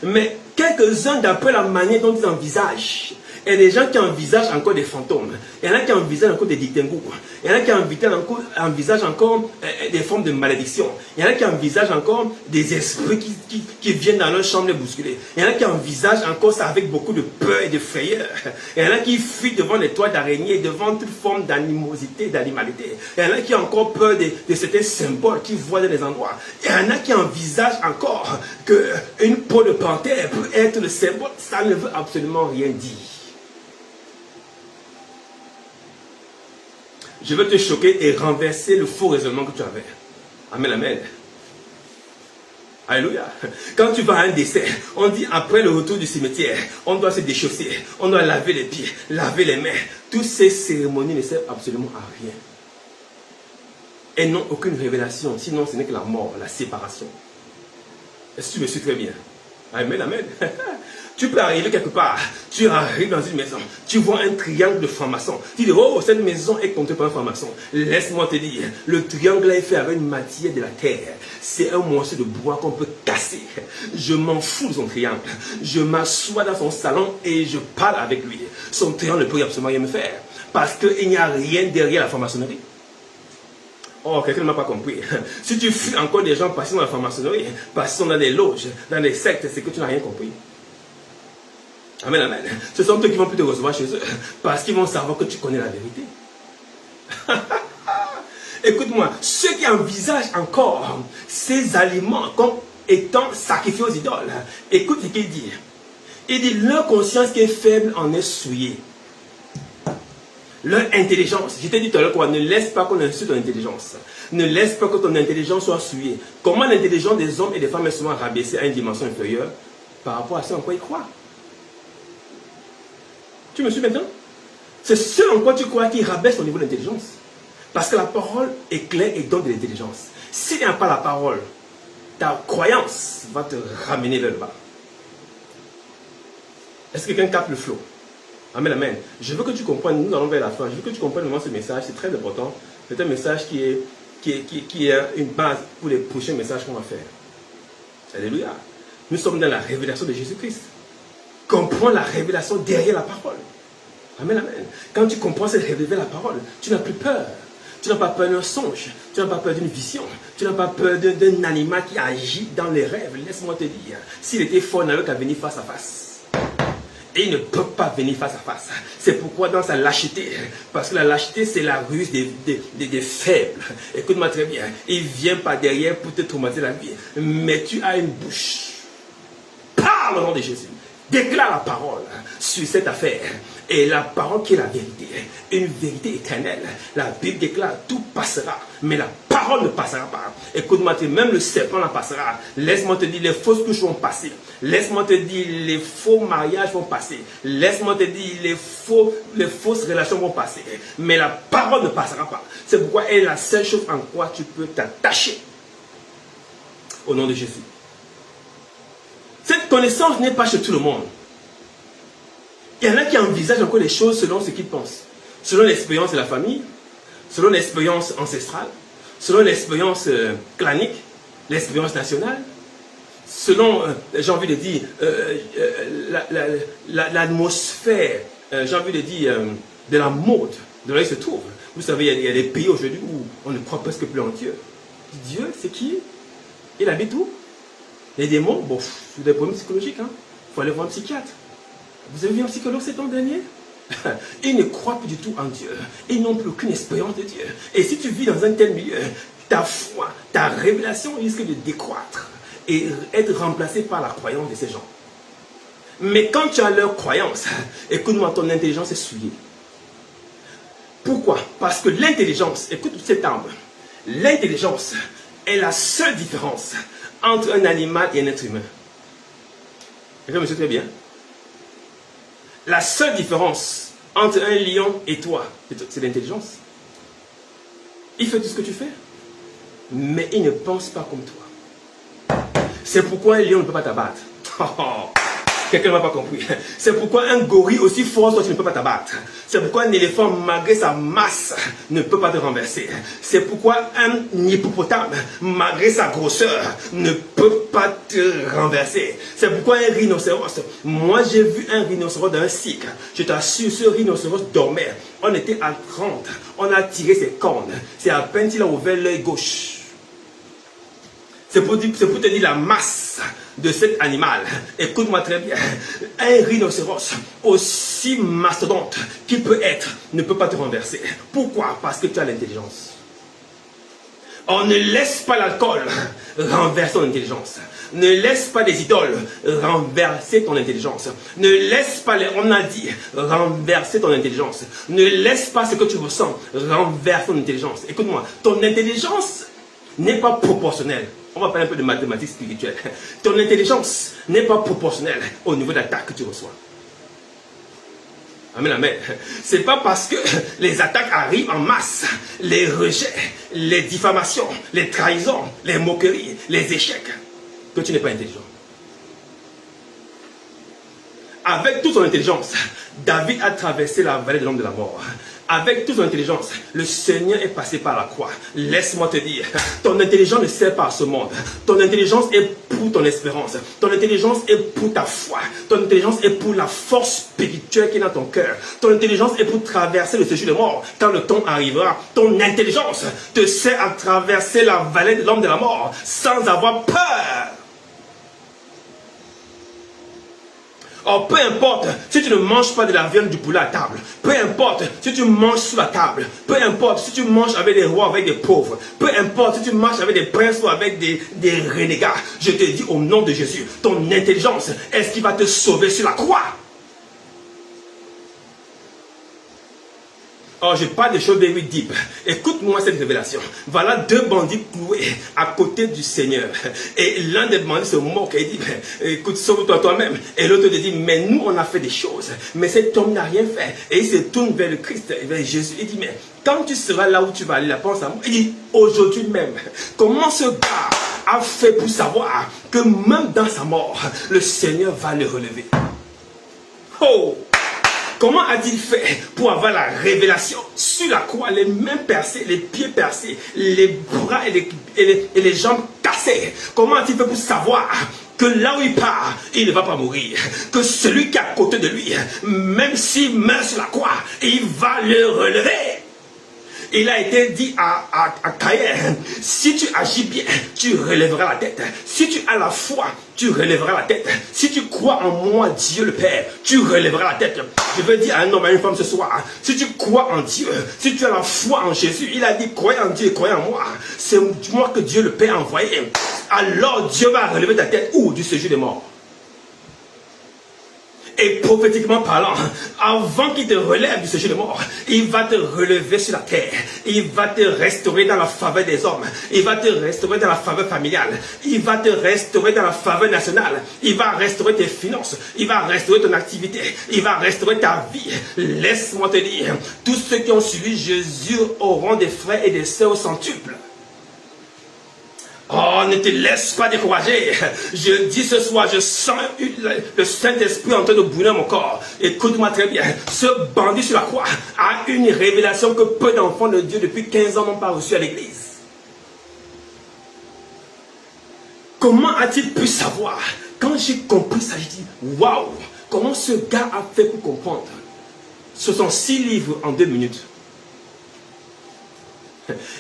Mais quelques-uns d'après la manière dont ils envisagent. Il y a des gens qui envisagent encore des fantômes. Il y en a qui envisagent encore des dictengous. Il y en a qui envisagent encore des formes de malédiction. Il y en a qui envisagent encore des esprits qui viennent dans leur chambre les bousculer. Il y en a qui envisagent encore ça avec beaucoup de peur et de frayeur. Il y en a qui fuient devant les toits d'araignée, devant toute forme d'animosité, d'animalité. Il y en a qui ont encore peur de certains symboles qu'ils voient dans les endroits. Il y en a qui envisagent encore qu'une peau de panthère peut être le symbole. Ça ne veut absolument rien dire. Je veux te choquer et renverser le faux raisonnement que tu avais. Amen, amen. Alléluia. Quand tu vas à un décès, on dit après le retour du cimetière, on doit se déchausser, on doit laver les pieds, laver les mains. Toutes ces cérémonies ne servent absolument à rien. Elles n'ont aucune révélation, sinon ce n'est que la mort, la séparation. Est-ce que tu me suis très bien? Amen, amen. Tu peux arriver quelque part, tu arrives dans une maison, tu vois un triangle de franc-maçon. Tu dis, oh, cette maison est comptée par un franc-maçon. Laisse-moi te dire, le triangle est fait avec une matière de la terre. C'est un morceau de bois qu'on peut casser. Je m'en fous de son triangle. Je m'assois dans son salon et je parle avec lui. Son triangle ne peut absolument rien me faire. Parce qu'il n'y a rien derrière la franc-maçonnerie. Oh, quelqu'un ne m'a pas compris. Si tu fuis encore des gens passés dans la franc-maçonnerie, passés dans des loges, dans des sectes, c'est que tu n'as rien compris. Amen, amen. Ce sont eux qui vont plus te recevoir chez eux, parce qu'ils vont savoir que tu connais la vérité. Écoute-moi, ceux qui envisagent encore ces aliments comme étant sacrifiés aux idoles, écoute ce qu'il dit. Il dit, leur conscience qui est faible en est souillée. Leur intelligence, je t'ai dit tout à l'heure quoi, ne laisse pas qu'on insulte ton intelligence. Ne laisse pas que ton intelligence soit souillée. Comment l'intelligence des hommes et des femmes est souvent rabaissée à une dimension inférieure par rapport à ce en quoi ils croient. Tu me suis maintenant? C'est ce en quoi tu crois qui rabaisse ton niveau d'intelligence. Parce que la parole éclaire et donne de l'intelligence. S'il n'y a pas la parole, ta croyance va te ramener vers le bas. Est-ce que quelqu'un capte le flot? Amen, amen. Je veux que tu comprennes, nous allons vers la fin, je veux que tu comprennes vraiment ce message, c'est très important. C'est un message qui est une base pour les prochains messages qu'on va faire. Alléluia. Nous sommes dans la révélation de Jésus-Christ. Comprends la révélation derrière la parole. Amen, amen. Quand tu comprends cette révélation de la parole, tu n'as plus peur. Tu n'as pas peur d'un songe, tu n'as pas peur d'une vision, tu n'as pas peur d'un animal qui agit dans les rêves. Laisse-moi te dire, s'il était fort, il n'avait qu'à venir face à face. Et il ne peut pas venir face à face. C'est pourquoi dans sa lâcheté, parce que la lâcheté c'est la ruse des faibles. Écoute-moi très bien, il vient par derrière pour te traumatiser la vie. Mais tu as une bouche. Parle au nom de Jésus. Déclare la parole sur cette affaire. Et la parole qui est la vérité, une vérité éternelle. La Bible déclare, tout passera, mais la parole ne passera pas. Écoute-moi, même le serpent la passera. Laisse-moi te dire, les fausses couches vont passer. Laisse-moi te dire, les faux mariages vont passer. Laisse-moi te dire, les fausses relations vont passer. Mais la parole ne passera pas. C'est pourquoi elle est la seule chose en quoi tu peux t'attacher. Au nom de Jésus. Cette connaissance n'est pas chez tout le monde. Il y en a qui envisagent encore les choses selon ce qu'ils pensent. Selon l'expérience de la famille, selon l'expérience ancestrale, selon l'expérience clanique, l'expérience nationale, selon, j'ai envie de dire, l'atmosphère, j'ai envie de dire, de la mode de là où il se trouve. Vous savez, il y a des pays aujourd'hui où on ne croit presque plus en Dieu. Dieu, c'est qui? Il habite où? Les démons, bon, c'est des problèmes psychologiques, hein. Il faut aller voir un psychiatre. Vous avez vu un psychologue cet an dernier? Ils ne croient plus du tout en Dieu. Ils n'ont plus aucune expérience de Dieu. Et si tu vis dans un tel milieu, ta foi, ta révélation risque de décroître et être remplacée par la croyance de ces gens. Mais quand tu as leur croyance, écoute-moi, ton intelligence est souillée. Pourquoi? Parce que l'intelligence, écoute cette arme, l'intelligence est la seule différence entre un animal et un être humain. Quelqu'un me suit très bien? La seule différence entre un lion et toi, c'est l'intelligence. Il fait tout ce que tu fais, mais il ne pense pas comme toi. C'est pourquoi un lion ne peut pas t'abattre. Quelqu'un ne m'a pas compris. C'est pourquoi un gorille aussi fort toi tu ne peux pas t'abattre. C'est pourquoi un éléphant, malgré sa masse, ne peut pas te renverser. C'est pourquoi un hippopotame, malgré sa grosseur, ne peut pas te renverser. C'est pourquoi un rhinocéros, moi j'ai vu un rhinocéros dans un cirque. Je t'assure, ce rhinocéros dormait. On était à 30. On a tiré ses cornes. C'est à peine qu'il a ouvert l'œil gauche. C'est pour te dire la masse de cet animal. Écoute-moi très bien. Un rhinocéros, aussi mastodonte qu'il peut être, ne peut pas te renverser. Pourquoi? Parce que tu as l'intelligence. On ne laisse pas l'alcool renverser ton intelligence. Ne laisse pas les idoles renverser ton intelligence. Ne laisse pas les on a dit renverser ton intelligence. Ne laisse pas ce que tu ressens renverser ton intelligence. Écoute-moi, ton intelligence n'est pas proportionnelle. On va parler un peu de mathématiques spirituelles. Ton intelligence n'est pas proportionnelle au niveau d'attaque que tu reçois. Amen, amen. C'est pas parce que les attaques arrivent en masse, les rejets, les diffamations, les trahisons, les moqueries, les échecs, que tu n'es pas intelligent. Avec toute son intelligence, David a traversé la vallée de l'ombre de la mort. Avec toute son intelligence, le Seigneur est passé par la croix. Laisse-moi te dire, ton intelligence ne sert pas à ce monde. Ton intelligence est pour ton espérance. Ton intelligence est pour ta foi. Ton intelligence est pour la force spirituelle qui est dans ton cœur. Ton intelligence est pour traverser le séjour de mort quand le temps arrivera. Ton intelligence te sert à traverser la vallée de l'ombre de la mort sans avoir peur. Oh, peu importe si tu ne manges pas de la viande du poulet à table, peu importe si tu manges sous la table, peu importe si tu manges avec des rois, avec des pauvres, peu importe si tu marches avec des princes ou avec des renégats, je te dis au nom de Jésus, ton intelligence, est-ce qu'il va te sauver sur la croix? Oh, je parle des choses very deep. Écoute-moi cette révélation. Voilà deux bandits cloués à côté du Seigneur. Et l'un des bandits se moque et dit, écoute, sauve-toi toi-même. Et l'autre te dit, mais nous, on a fait des choses. Mais cet homme n'a rien fait. Et il se tourne vers le Christ, vers Jésus. Il dit, mais quand tu seras là où tu vas aller, la pense à moi. Il dit, aujourd'hui même, comment ce gars a fait pour savoir que même dans sa mort, le Seigneur va le relever? Oh! Comment a-t-il fait pour avoir la révélation sur la croix, les mains percées, les pieds percés, les bras et les jambes cassées? Comment a-t-il fait pour savoir que là où il part, il ne va pas mourir? Que celui qui est à côté de lui, même s'il meurt sur la croix, il va le relever. Il a été dit à Caïn, si tu agis bien, tu relèveras la tête. Si tu as la foi, tu relèveras la tête. Si tu crois en moi, Dieu le Père, tu relèveras la tête. Je veux dire à un homme, à une femme ce soir, si tu crois en Dieu, si tu as la foi en Jésus, il a dit, croyez en Dieu et croyez en moi. C'est moi que Dieu le Père a envoyé. Alors Dieu va relever ta tête où? Du séjour des morts. Et prophétiquement parlant, avant qu'il te relève du séjour de mort, il va te relever sur la terre. Il va te restaurer dans la faveur des hommes. Il va te restaurer dans la faveur familiale. Il va te restaurer dans la faveur nationale. Il va restaurer tes finances. Il va restaurer ton activité. Il va restaurer ta vie. Laisse-moi te dire, tous ceux qui ont suivi Jésus auront des frères et des sœurs au centuple. Oh, ne te laisse pas décourager. Je dis ce soir, je sens le Saint-Esprit en train de brûler mon corps. Écoute-moi très bien. Ce bandit sur la croix a une révélation que peu d'enfants de Dieu depuis 15 ans n'ont pas reçue à l'église. Comment a-t-il pu savoir? Quand j'ai compris ça, j'ai dit, waouh, comment ce gars a fait pour comprendre? Ce sont 6 livres en 2 minutes.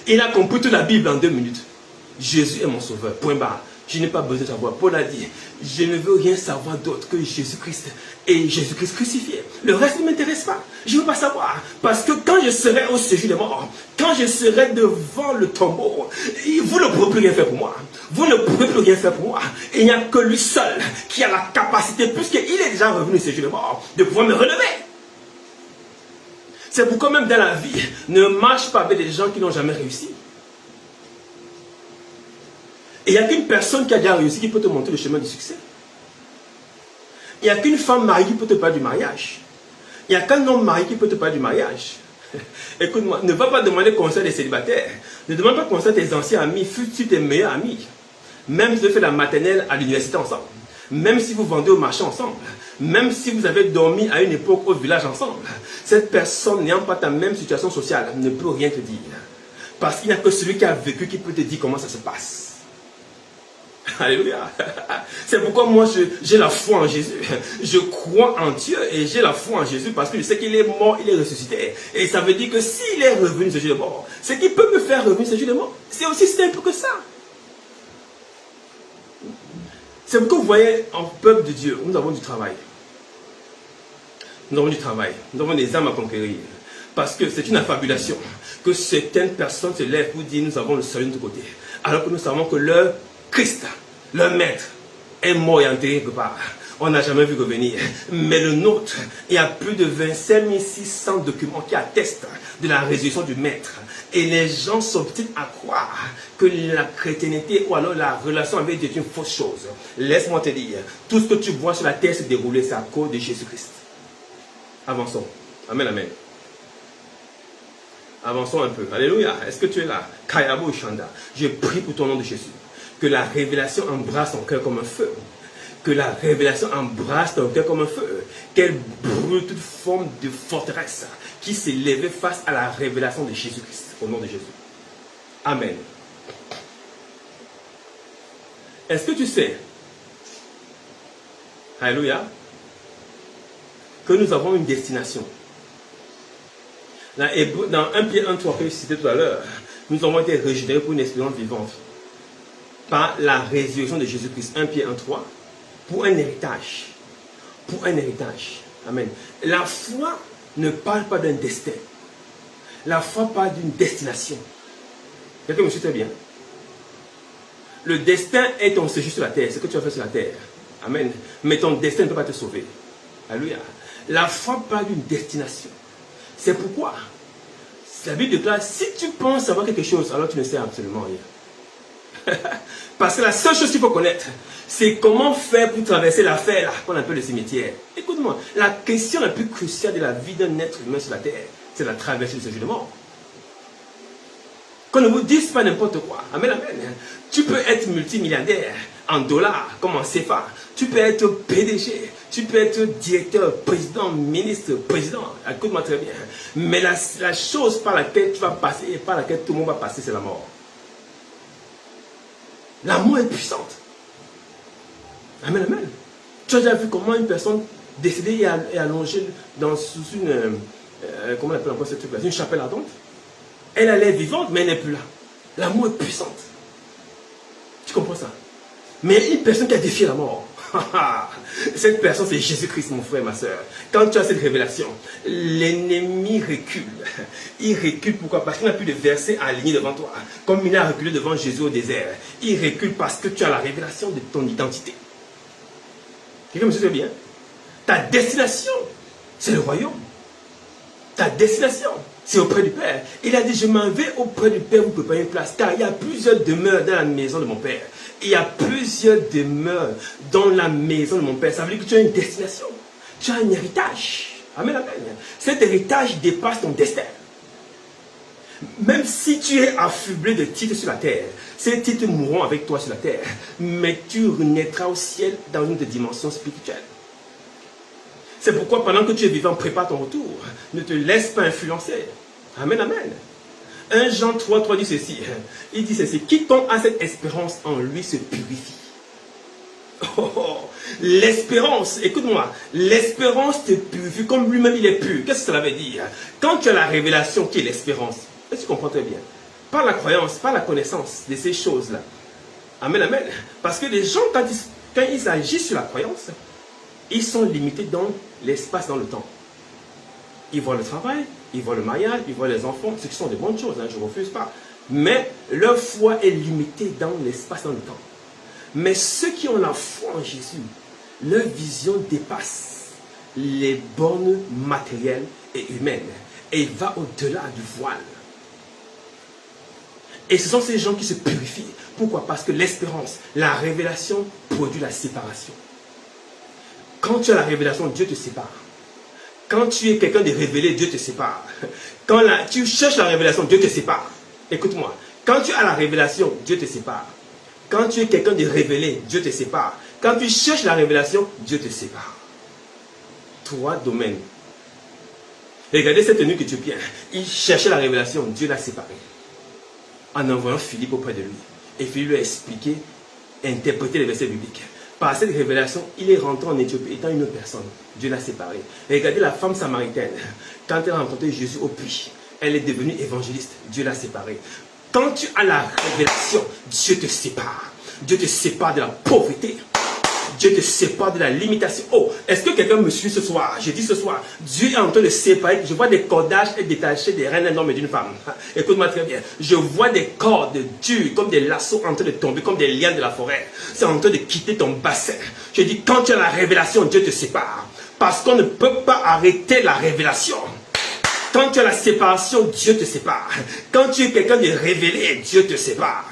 Il a compris toute la Bible en 2 minutes. Jésus est mon sauveur, point barre. Je n'ai pas besoin de savoir. Paul a dit, je ne veux rien savoir d'autre que Jésus-Christ et Jésus-Christ crucifié. Le reste ne m'intéresse pas. Je ne veux pas savoir. Parce que quand je serai au séjour des morts, quand je serai devant le tombeau, vous ne pourrez plus rien faire pour moi. Vous ne pourrez plus rien faire pour moi. Et il n'y a que lui seul qui a la capacité, puisqu'il est déjà revenu au séjour des morts, de pouvoir me relever. C'est pourquoi même dans la vie, ne marche pas avec des gens qui n'ont jamais réussi. Et il n'y a qu'une personne qui a déjà réussi qui peut te montrer le chemin du succès. Il n'y a qu'une femme mariée qui peut te parler du mariage. Il n'y a qu'un homme marié qui peut te parler du mariage. Écoute-moi, ne va pas demander conseil des célibataires. Ne demande pas conseil à tes anciens amis, fut-tu tes meilleurs amis. Même si vous faites la maternelle à l'université ensemble. Même si vous vendez au marché ensemble. Même si vous avez dormi à une époque au village ensemble. Cette personne n'ayant pas ta même situation sociale ne peut rien te dire. Parce qu'il n'y a que celui qui a vécu qui peut te dire comment ça se passe. Alléluia. C'est pourquoi moi j'ai la foi en Jésus. Je crois en Dieu et j'ai la foi en Jésus parce que je sais qu'il est mort, il est ressuscité. Et ça veut dire que s'il est revenu ce jour de mort, c'est qu'il peut me faire revenir ce jour de mort. C'est aussi simple que ça. C'est pourquoi vous voyez, en peuple de Dieu, nous avons du travail. Nous avons du travail. Nous avons des âmes à conquérir. Parce que c'est une affabulation que certaines personnes se lèvent pour dire nous avons le salut de notre côté. Alors que nous savons que leur Christ, leur maître, est mort et enterré quelque part. On n'a jamais vu revenir. Mais le nôtre, il y a plus de 25 600 documents qui attestent de la résurrection du maître. Et les gens s'obstinent à croire que la chrétienté ou alors la relation avec Dieu est une fausse chose. Laisse-moi te dire, tout ce que tu vois sur la terre se dérouler, c'est à cause de Jésus-Christ. Avançons. Amen, amen. Avançons un peu. Alléluia. Est-ce que tu es là? Kayabo Shanda. Je prie pour ton nom de Jésus. Que la révélation embrasse ton cœur comme un feu. Que la révélation embrasse ton cœur comme un feu. Qu'elle brûle toute forme de forteresse qui s'est levée face à la révélation de Jésus-Christ. Au nom de Jésus. Amen. Est-ce que tu sais, alléluia, que nous avons une destination? Dans 1 Pierre 1:3 que je citais tout à l'heure, nous avons été régénérés pour une espérance vivante par la résurrection de Jésus-Christ. 1 Pierre 1:3 pour un héritage. Pour un héritage. Amen. La foi ne parle pas d'un destin. La foi parle d'une destination. Quelqu'un me suit très bien. Le destin est ton séjour sur la terre, ce que tu as fait sur la terre. Amen. Mais ton destin ne peut pas te sauver. Alléluia. La foi parle d'une destination. C'est pourquoi la Bible déclare, si tu penses savoir quelque chose, alors tu ne sais absolument rien. Parce que la seule chose qu'il faut connaître, c'est comment faire pour traverser la fête qu'on appelle le cimetière. Écoute-moi, la question la plus cruciale de la vie d'un être humain sur la terre, c'est la traversée de ce jeu de mort. Qu'on ne vous dise pas n'importe quoi. Amen, amen. Tu peux être multimilliardaire en dollars, comme en CFA. Tu peux être PDG. Tu peux être directeur, président, ministre, président. Écoute-moi très bien. Mais la chose par laquelle tu vas passer et par laquelle tout le monde va passer, c'est la mort. La mort est puissante. Amen, amen. Tu as déjà vu comment une personne décédée est allongée sous une... comment on appelle encore cette truc-là? Une chapelle ardente. Elle est vivante, mais elle n'est plus là. La mort est puissante. Tu comprends ça? Mais une personne qui a défié la mort, cette personne c'est Jésus-Christ, mon frère, ma soeur. Quand tu as cette révélation, l'ennemi recule. Il recule pourquoi? Parce qu'il n'a plus de versets alignés devant toi. Comme il a reculé devant Jésus au désert. Il recule parce que tu as la révélation de ton identité. Quelqu'un me suit bien? Ta destination, c'est le royaume. Ta destination, c'est auprès du Père. Il a dit, je m'en vais auprès du Père vous préparer une place. Car il y a plusieurs demeures dans la maison de mon Père. Il y a plusieurs demeures dans la maison de mon Père. Ça veut dire que tu as une destination. Tu as un héritage. Amen, amen. Cet héritage dépasse ton destin. Même si tu es affublé de titres sur la terre, ces titres mourront avec toi sur la terre. Mais tu renaîtras au ciel dans une dimension spirituelle. C'est pourquoi pendant que tu es vivant, prépare ton retour. Ne te laisse pas influencer. Amen, amen. 1 Jean 3:3 dit ceci. Il dit ceci. Quiconque a cette espérance en lui se purifie. Oh, oh. L'espérance, écoute-moi, l'espérance te purifie comme lui-même il est pur. Qu'est-ce que cela veut dire? Quand tu as la révélation qui est l'espérance, est-ce que tu comprends très bien? Par la croyance, par la connaissance de ces choses-là. Amen, amen. Parce que les gens, quand ils agissent sur la croyance, ils sont limités dans l'espace, dans le temps. Ils voient le travail, ils voient le mariage, ils voient les enfants, ce qui sont de bonnes choses, hein, je ne refuse pas. Mais leur foi est limitée dans l'espace, dans le temps. Mais ceux qui ont la foi en Jésus, leur vision dépasse les bornes matérielles et humaines et va au-delà du voile. Et ce sont ces gens qui se purifient. Pourquoi? Parce que l'espérance, la révélation produit la séparation. Quand tu as la révélation, Dieu te sépare. Quand tu es quelqu'un de révélé, Dieu te sépare. Quand tu cherches la révélation, Dieu te sépare. Écoute-moi. Quand tu as la révélation, Dieu te sépare. Quand tu es quelqu'un de révélé, Dieu te sépare. Quand tu cherches la révélation, Dieu te sépare. 3 domaines. Regardez cette nuit qu'Éthiopien. Il cherchait la révélation, Dieu l'a séparé. En envoyant Philippe auprès de lui. Et Philippe lui a expliqué, interprété les versets bibliques. Par cette révélation, il est rentré en Éthiopie étant une autre personne. Dieu l'a séparé. Regardez la femme samaritaine. Quand elle a rencontré Jésus au puits, elle est devenue évangéliste. Dieu l'a séparée. Quand tu as la révélation, Dieu te sépare. Dieu te sépare de la pauvreté. Dieu te sépare de la limitation. Oh, est-ce que quelqu'un me suit ce soir? J'ai dit ce soir, Dieu est en train de séparer. Je vois des cordages et détacher des reins d'un homme et d'une femme. Écoute-moi très bien. Je vois des cordes dures comme des lassos en train de tomber, comme des lianes de la forêt. C'est en train de quitter ton bassin. Je dis, quand tu as la révélation, Dieu te sépare. Parce qu'on ne peut pas arrêter la révélation. Quand tu as la séparation, Dieu te sépare. Quand tu es quelqu'un de révélé, Dieu te sépare.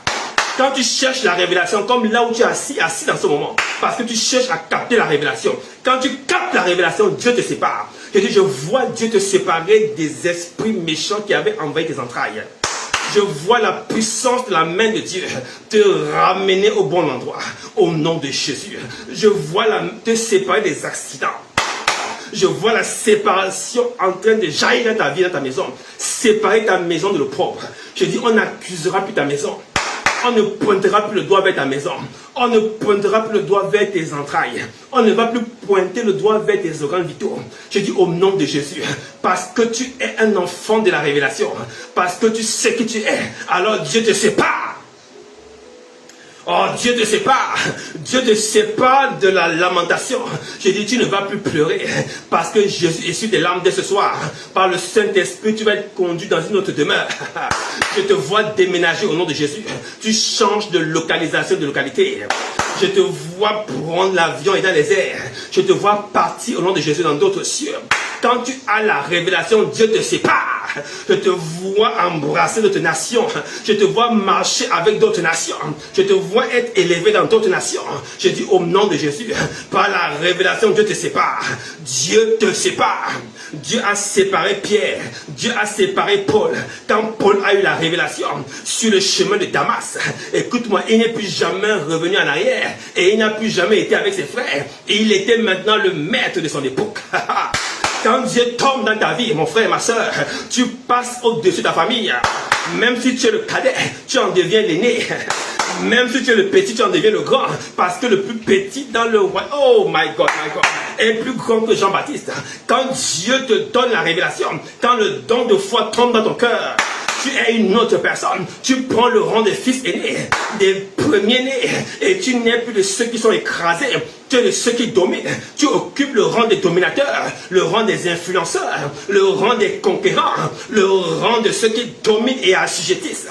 Quand tu cherches la révélation, comme là où tu es assis dans ce moment, parce que tu cherches à capter la révélation. Quand tu captes la révélation, Dieu te sépare. Je dis, je vois Dieu te séparer des esprits méchants qui avaient envahi tes entrailles. Je vois la puissance de la main de Dieu te ramener au bon endroit. Au nom de Jésus. Je vois te séparer des accidents. Je vois la séparation en train de jaillir dans ta vie, dans ta maison. Séparer ta maison de l'opprobre. Je dis, on n'accusera plus ta maison. On ne pointera plus le doigt vers ta maison. On ne pointera plus le doigt vers tes entrailles. On ne va plus pointer le doigt vers tes organes vitaux. Je dis au nom de Jésus, parce que tu es un enfant de la révélation, parce que tu sais qui tu es, alors Dieu te sépare. Oh, Dieu te sépare. Dieu te sépare de la lamentation. Je dis, tu ne vas plus pleurer parce que Jésus essuie tes larmes dès ce soir. Par le Saint-Esprit, tu vas être conduit dans une autre demeure. Je te vois déménager au nom de Jésus. Tu changes de localisation, de localité. Je te vois prendre l'avion et dans les airs. Je te vois partir au nom de Jésus dans d'autres cieux. Quand tu as la révélation, Dieu te sépare. Je te vois embrasser d'autres nations. Je te vois marcher avec d'autres nations. Je te vois être élevé dans d'autres nations. Je dis au nom de Jésus, par la révélation, Dieu te sépare. Dieu te sépare. Dieu a séparé Pierre. Dieu a séparé Paul. Quand Paul a eu la révélation sur le chemin de Damas, écoute-moi, il n'est plus jamais revenu en arrière. Et il n'a plus jamais été avec ses frères. Et il était maintenant le maître de son époque. Quand Dieu tombe dans ta vie, mon frère et ma soeur, tu passes au-dessus de ta famille. Même si tu es le cadet, tu en deviens l'aîné. Même si tu es le petit, tu en deviens le grand. Parce que le plus petit dans le roi, oh my God, est plus grand que Jean-Baptiste. Quand Dieu te donne la révélation, quand le don de foi tombe dans ton cœur, tu es une autre personne. Tu prends le rang des fils aînés, des premiers-nés, et tu n'es plus de ceux qui sont écrasés. Tu es de ceux qui dominent. Tu occupes le rang des dominateurs, le rang des influenceurs, le rang des conquérants, le rang de ceux qui dominent et assujettissent.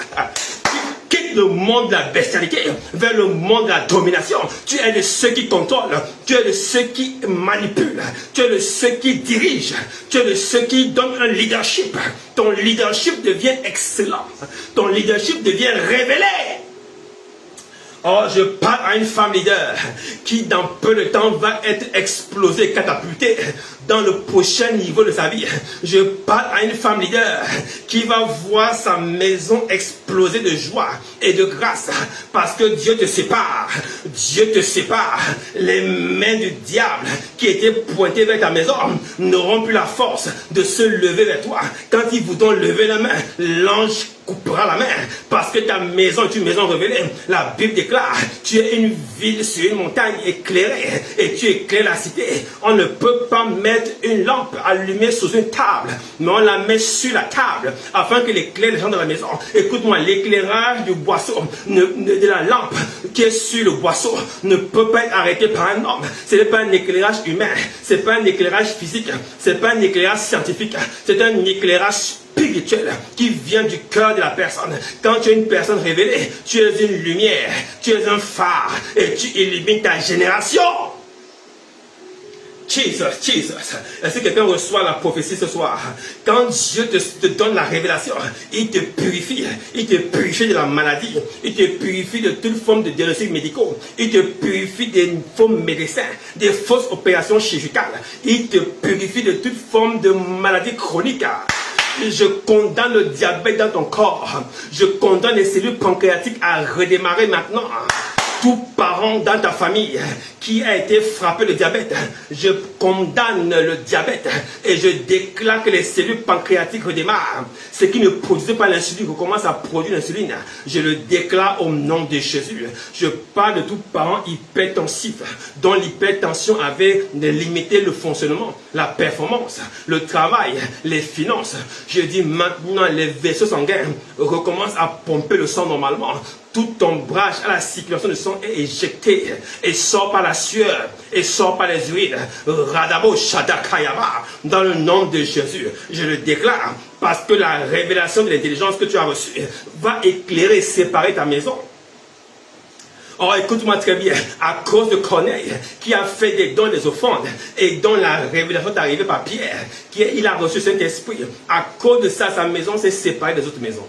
Tu quittes le monde de la bestialité vers le monde de la domination. Tu es de ceux qui contrôlent. Tu es de ceux qui manipulent. Tu es de ceux qui dirigent. Tu es de ceux qui donnent un leadership. Ton leadership devient excellent. Ton leadership devient révélé. Oh, je parle à une femme leader qui dans peu de temps va être explosée, catapultée dans le prochain niveau de sa vie. Je parle à une femme leader qui va voir sa maison exploser de joie et de grâce parce que Dieu te sépare. Dieu te sépare. Les mains du diable qui étaient pointées vers ta maison n'auront plus la force de se lever vers toi. Quand ils voudront lever la main, l'ange coupera la main parce que ta maison est une maison révélée. La Bible déclare, tu es une ville sur une montagne éclairée et tu éclaires la cité. On ne peut pas mettre une lampe allumée sous une table, mais on la met sur la table afin qu'elle éclaire les gens dans la maison. Écoute-moi, l'éclairage du boisseau, de la lampe qui est sur le boisseau ne peut pas être arrêté par un homme. Ce n'est pas un éclairage humain, ce n'est pas un éclairage physique, ce n'est pas un éclairage scientifique, c'est un éclairage spirituel qui vient du cœur de la personne. Quand tu es une personne révélée, tu es une lumière, tu es un phare et tu illumines ta génération. Jesus. Est-ce que quelqu'un reçoit la prophétie ce soir? Quand Dieu te donne la révélation, il te purifie. Il te purifie de la maladie. Il te purifie de toute forme de diagnostic médicaux. Il te purifie des faux médecins, des fausses opérations chirurgicales. Il te purifie de toute forme de maladie chronique. Je condamne le diabète dans ton corps. Je condamne les cellules pancréatiques à redémarrer maintenant. Tout parent dans ta famille qui a été frappé de diabète, je condamne le diabète et je déclare que les cellules pancréatiques redémarrent. Ce qui ne produisait pas l'insuline recommence à produire l'insuline. Je le déclare au nom de Jésus. Je parle de tout parent hypertensif dont l'hypertension avait limité le fonctionnement, la performance, le travail, les finances. Je dis maintenant les vaisseaux sanguins recommencent à pomper le sang normalement. Tout ombrage à la circulation du sang est éjecté et sort par la sueur et sort par les huiles. Radabo Shadakayaba, dans le nom de Jésus, je le déclare parce que la révélation de l'intelligence que tu as reçue va éclairer et séparer ta maison. Oh, écoute-moi très bien, à cause de Corneille, qui a fait des dons et des offrandes, et dont la révélation est arrivée par Pierre, il a reçu Saint-Esprit, à cause de ça, sa maison s'est séparée des autres maisons.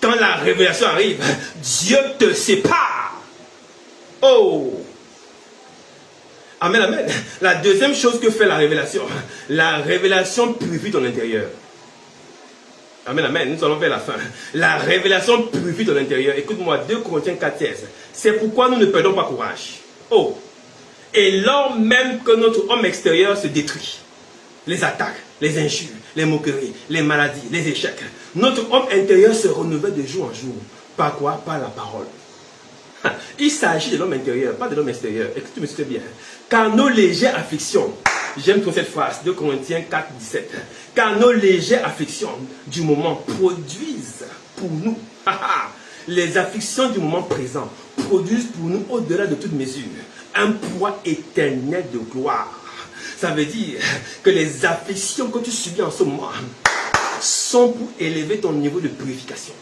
Quand la révélation arrive, Dieu te sépare. Oh! Amen, amen. La deuxième chose que fait la révélation purifie ton intérieur. Amen, amen. Nous allons vers la fin. La révélation purifie ton intérieur. Écoute-moi, 2 Corinthiens 4:16. C'est pourquoi nous ne perdons pas courage. Oh! Et lors même que notre homme extérieur se détruit, les attaques, les injures, les moqueries, les maladies, les échecs, notre homme intérieur se renouvelle de jour en jour. Par quoi? Par la parole. Il s'agit de l'homme intérieur, pas de l'homme extérieur. Écoute-moi bien. Car nos légères afflictions, j'aime trop cette phrase, 2 Corinthiens 4:17. Car nos légères afflictions du moment produisent pour nous, les afflictions du moment présent produisent pour nous, au-delà de toute mesure, un poids éternel de gloire. Ça veut dire que les afflictions que tu subis en ce moment sont pour élever ton niveau de purification.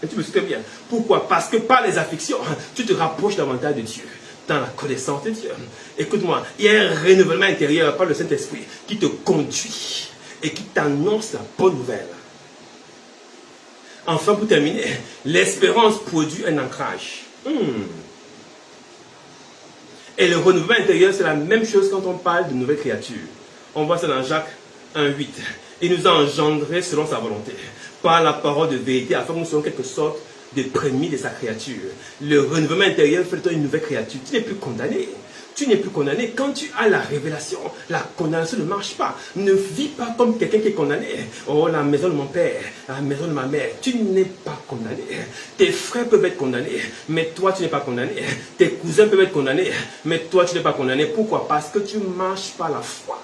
Et tu me suis bien. Pourquoi? Parce que par les afflictions, tu te rapproches davantage de Dieu, dans la connaissance de Dieu. Écoute-moi, il y a un renouvellement intérieur par le Saint-Esprit qui te conduit et qui t'annonce la bonne nouvelle. Enfin, pour terminer, l'espérance produit un ancrage. Et le renouvellement intérieur, c'est la même chose quand on parle de nouvelles créatures. On voit ça dans Jacques 1:8. Il nous a engendrés selon sa volonté, par la parole de vérité, afin que nous soyons quelque sorte de prémis de sa créature. Le renouvellement intérieur fait de toi une nouvelle créature. Tu n'es plus condamné. Tu n'es plus condamné. Quand tu as la révélation, la condamnation ne marche pas. Ne vis pas comme quelqu'un qui est condamné. Oh, la maison de mon père, la maison de ma mère. Tu n'es pas condamné. Tes frères peuvent être condamnés, mais toi tu n'es pas condamné. Tes cousins peuvent être condamnés, mais toi tu n'es pas condamné. Pourquoi? Parce que tu marches par la foi.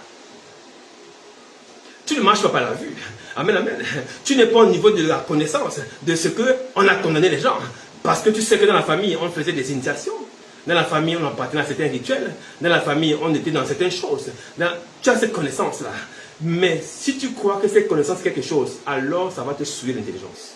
Tu ne marches pas par la vue. Amen, amen. Tu n'es pas au niveau de la connaissance de ce qu'on a condamné les gens. Parce que tu sais que dans la famille, on faisait des initiations. Dans la famille, on appartenait à certains rituels. Dans la famille, on était dans certaines choses. Tu as cette connaissance-là. Mais si tu crois que cette connaissance est quelque chose, alors ça va te souiller l'intelligence.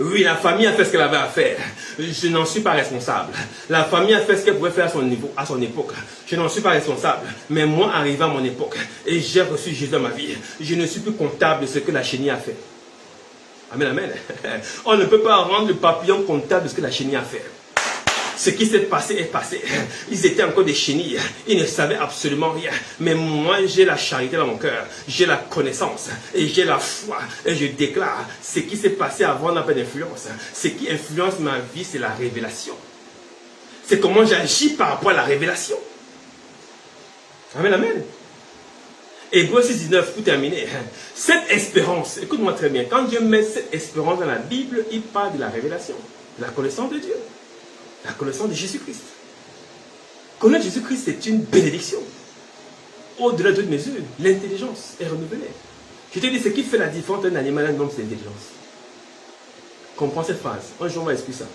Oui, la famille a fait ce qu'elle avait à faire. Je n'en suis pas responsable. La famille a fait ce qu'elle pouvait faire à son niveau, à son époque. Je n'en suis pas responsable. Mais moi, arrivé à mon époque, et j'ai reçu Jésus dans ma vie, je ne suis plus comptable de ce que la chenille a fait. Amen, amen. On ne peut pas rendre le papillon comptable de ce que la chenille a fait. Ce qui s'est passé est passé. Ils étaient encore des chenilles. Ils ne savaient absolument rien. Mais moi, j'ai la charité dans mon cœur. J'ai la connaissance. Et j'ai la foi. Et je déclare, ce qui s'est passé avant n'a pas d'influence. Ce qui influence ma vie, c'est la révélation. C'est comment j'agis par rapport à la révélation. Amen, amen. Hébreux 6:19, pour terminer. Cette espérance, écoute-moi très bien. Quand Dieu met cette espérance dans la Bible, il parle de la révélation. De la connaissance de Dieu. La connaissance de Jésus-Christ. Connaître Jésus-Christ, c'est une bénédiction. Au-delà de toute mesure, l'intelligence est renouvelée. Je te dis, ce qui fait la différence d'un animal et d'un homme, c'est l'intelligence. Comprends cette phrase. Un jour, on va expliquer ça.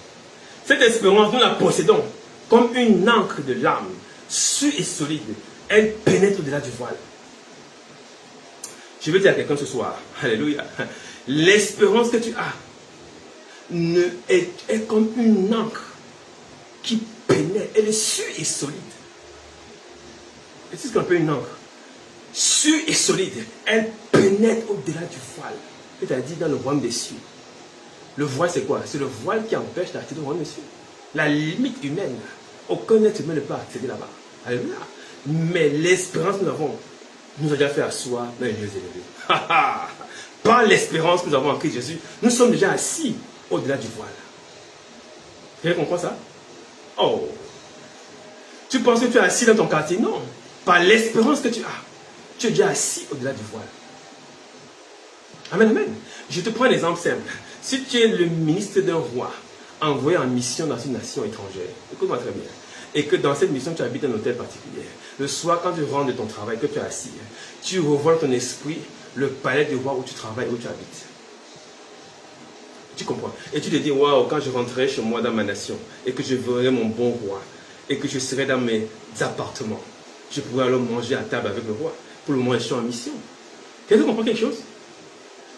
Cette espérance, nous la possédons comme une encre de l'âme, sûre et solide. Elle pénètre au-delà du voile. Je veux dire à quelqu'un ce soir, alléluia, l'espérance que tu as est comme une encre qui pénètre, elle est sûre et solide. Et c'est ce qu'on appelle une encre. Sûre et solide, elle pénètre au-delà du voile. C'est-à-dire dans le royaume des cieux. Le voile, c'est quoi? C'est le voile qui empêche d'accéder au royaume des cieux. La limite humaine, aucun être humain ne peut accéder là-bas. Alléluia. Mais l'espérance que nous avons, nous a déjà fait asseoir dans les lieux élevés. Par l'espérance que nous avons en Christ Jésus, nous sommes déjà assis au-delà du voile. Vous avez compris ça? Oh, tu penses que tu es assis dans ton quartier? Non. Par l'espérance que tu as, tu es déjà assis au-delà du voile. Amen, amen. Je te prends un exemple simple. Si tu es le ministre d'un roi, envoyé en mission dans une nation étrangère, écoute-moi très bien, et que dans cette mission tu habites dans un hôtel particulier, le soir quand tu rentres de ton travail, que tu es assis, tu revois ton esprit le palais du roi où tu travailles, où tu habites. Tu comprends? Et tu te dis, waouh, quand je rentrerai chez moi dans ma nation, et que je verrai mon bon roi, et que je serai dans mes appartements, je pourrai alors manger à table avec le roi. Pour le moment, je suis en mission. Tu comprends quelque chose?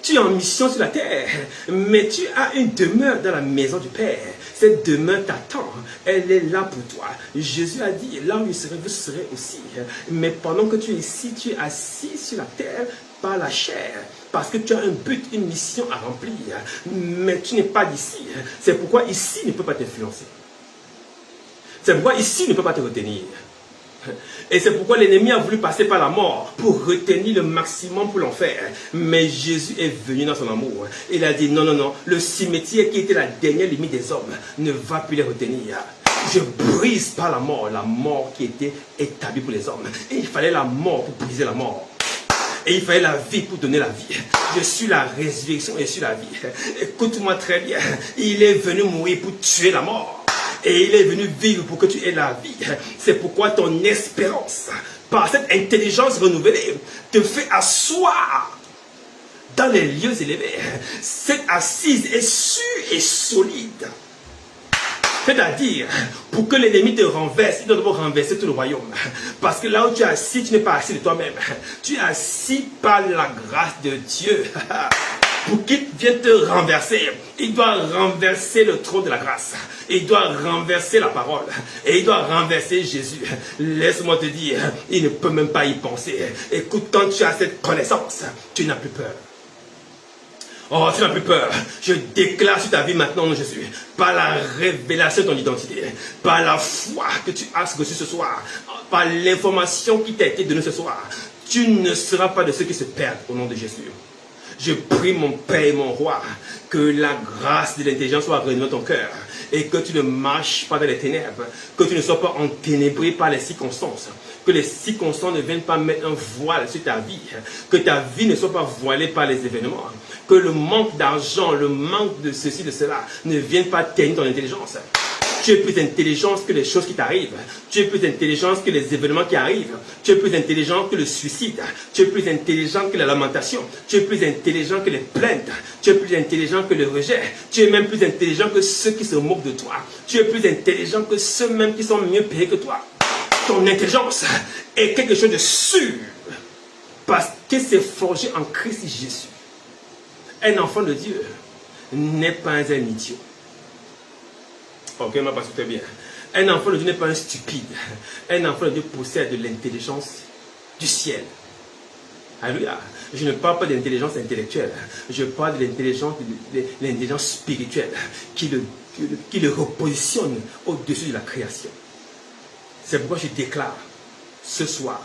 Tu es en mission sur la terre, mais tu as une demeure dans la maison du Père. Cette demeure t'attend, elle est là pour toi. Jésus a dit, là où je serai, vous serez aussi. Mais pendant que tu es ici, tu es assis sur la terre par la chair. Parce que tu as un but, une mission à remplir. Mais tu n'es pas d'ici. C'est pourquoi ici ne peut pas t'influencer. C'est pourquoi ici ne peut pas te retenir. Et c'est pourquoi l'ennemi a voulu passer par la mort pour retenir le maximum pour l'enfer. Mais Jésus est venu dans son amour. Il a dit non, non, non, le cimetière qui était la dernière limite des hommes ne va plus les retenir. Je brise par la mort qui était établie pour les hommes. Et il fallait la mort pour briser la mort. Et il fallait la vie pour donner la vie. Je suis la résurrection et je suis la vie. Écoute-moi très bien. Il est venu mourir pour tuer la mort. Et il est venu vivre pour que tu aies la vie. C'est pourquoi ton espérance, par cette intelligence renouvelée, te fait asseoir dans les lieux élevés. Cette assise est sûre et solide. C'est-à-dire, pour que l'ennemi te renverse, il doit d'abord renverser tout le royaume. Parce que là où tu es assis, tu n'es pas assis de toi-même. Tu es assis par la grâce de Dieu. Pour qu'il vienne te renverser, il doit renverser le trône de la grâce. Il doit renverser la parole. Et il doit renverser Jésus. Laisse-moi te dire, il ne peut même pas y penser. Écoute, quand tu as cette connaissance, tu n'as plus peur. Oh, tu n'as plus peur. Je déclare sur ta vie maintenant, Jésus, par la révélation de ton identité, par la foi que tu as reçue ce soir, par l'information qui t'a été donnée ce soir, tu ne seras pas de ceux qui se perdent au nom de Jésus. Je prie mon Père et mon Roi, que la grâce de l'intelligence soit réunie dans ton cœur et que tu ne marches pas dans les ténèbres, que tu ne sois pas enténébré par les circonstances, que les circonstances ne viennent pas mettre un voile sur ta vie, que ta vie ne soit pas voilée par les événements, que le manque d'argent, le manque de ceci, de cela ne vienne pas ternir ton intelligence. Tu es plus intelligent que les choses qui t'arrivent. Tu es plus intelligent que les événements qui arrivent. Tu es plus intelligent que le suicide. Tu es plus intelligent que la lamentation. Tu es plus intelligent que les plaintes. Tu es plus intelligent que le rejet. Tu es même plus intelligent que ceux qui se moquent de toi. Tu es plus intelligent que ceux même qui sont mieux payés que toi. Ton intelligence est quelque chose de sûr. Parce que c'est forgé en Christ Jésus. Un enfant de Dieu n'est pas un idiot. Ok, ma passe très bien. Un enfant de Dieu n'est pas un stupide. Un enfant de Dieu possède de l'intelligence du ciel. Alléluia. Je ne parle pas de l'intelligence intellectuelle. Je parle de l'intelligence spirituelle qui le repositionne au-dessus de la création. C'est pourquoi je déclare ce soir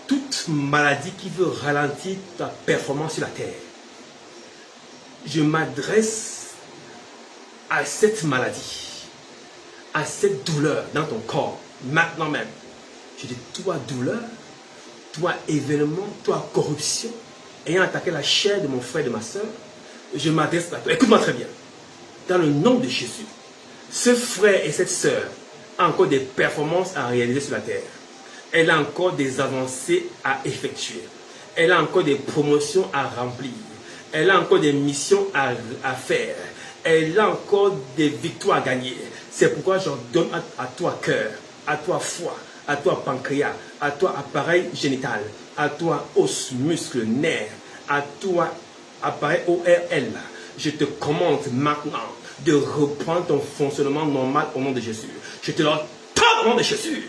toute maladie qui veut ralentir ta performance sur la terre. Je m'adresse à cette maladie, à cette douleur dans ton corps, maintenant même. Je dis, toi douleur, toi événement, toi corruption, ayant attaqué la chair de mon frère et de ma soeur, je m'adresse à toi. Écoute-moi très bien. Dans le nom de Jésus, ce frère et cette soeur ont encore des performances à réaliser sur la terre. Elle a encore des avancées à effectuer. Elle a encore des promotions à remplir. Elle a encore des missions à faire. Elle a encore des victoires à gagner. C'est pourquoi j'en donne à toi cœur, à toi foie, à toi pancréas, à toi appareil génital, à toi os, muscle, nerf, à toi appareil ORL. Je te commande maintenant de reprendre ton fonctionnement normal au nom de Jésus. Je te l'ordonne au nom de Jésus.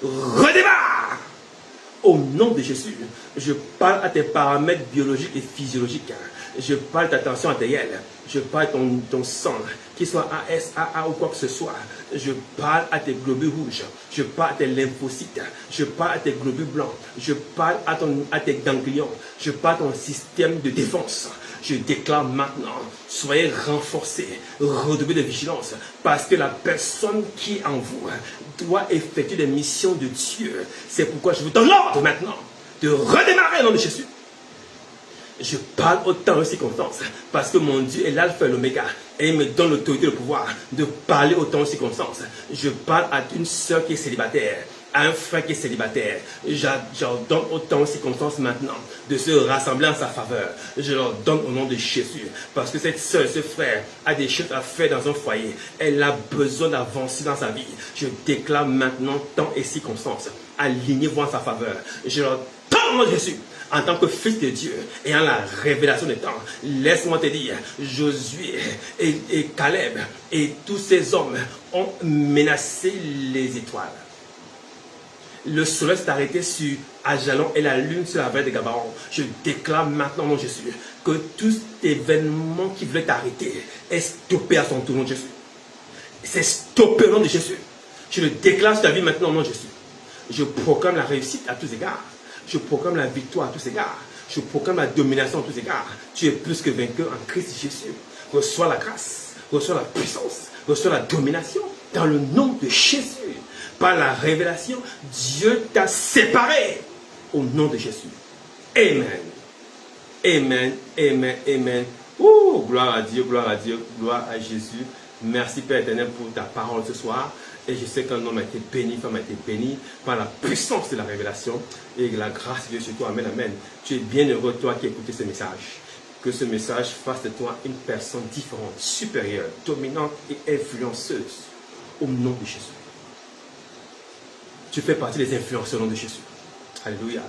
Redémarre! Au nom de Jésus, je parle à tes paramètres biologiques et physiologiques. Je parle de ta tension artérielle. Je parle de ton sang, qu'il soit AS, AA ou quoi que ce soit. Je parle à tes globules rouges. Je parle à tes lymphocytes. Je parle à tes globules blancs. Je parle à tes ganglions. Je parle à ton système de défense. Je déclare maintenant, soyez renforcés, redoublez de vigilance, parce que la personne qui est en vous doit effectuer des missions de Dieu. C'est pourquoi je vous donne l'ordre maintenant de redémarrer au nom de Jésus. Je parle au temps et aux circonstances, parce que mon Dieu est l'alpha et l'oméga, et il me donne l'autorité et le pouvoir de parler au temps et aux circonstances. Je parle à une soeur qui est célibataire, à un frère qui est célibataire. J'ordonne au temps et aux circonstances maintenant de se rassembler en sa faveur. Je leur donne au nom de Jésus, parce que cette soeur, ce frère a des choses à faire dans un foyer. Elle a besoin d'avancer dans sa vie. Je déclare maintenant temps et circonstances. Alignez-vous en sa faveur. Je leur donne au nom de Jésus. En tant que fils de Dieu, ayant la révélation des temps, laisse-moi te dire, Josué et Caleb et tous ces hommes ont menacé les étoiles. Le soleil s'est arrêté sur Ajalon et la lune sur la vallée de Gabaon. Je déclare maintenant, mon Jésus, que tout événement qui voulait t'arrêter est stoppé à son tour, mon Jésus. C'est stoppé au nom de Jésus. Je le déclare sur ta vie maintenant au nom de Jésus. Je proclame la réussite à tous égards. Je proclame la victoire à tous égards. Je proclame la domination à tous égards. Tu es plus que vainqueur en Christ Jésus. Reçois la grâce, reçois la puissance, reçois la domination dans le nom de Jésus. Par la révélation, Dieu t'a séparé au nom de Jésus. Amen. Amen, amen, amen. Ouh, gloire à Dieu, gloire à Jésus. Merci Père éternel pour ta parole ce soir. Et je sais qu'un homme a été béni, femme a été bénie par la puissance de la révélation et la grâce de Dieu sur toi. Amen, amen. Tu es bien heureux, toi qui écoutes ce message. Que ce message fasse de toi une personne différente, supérieure, dominante et influenceuse au nom de Jésus. Tu fais partie des influenceurs au nom de Jésus. Alléluia.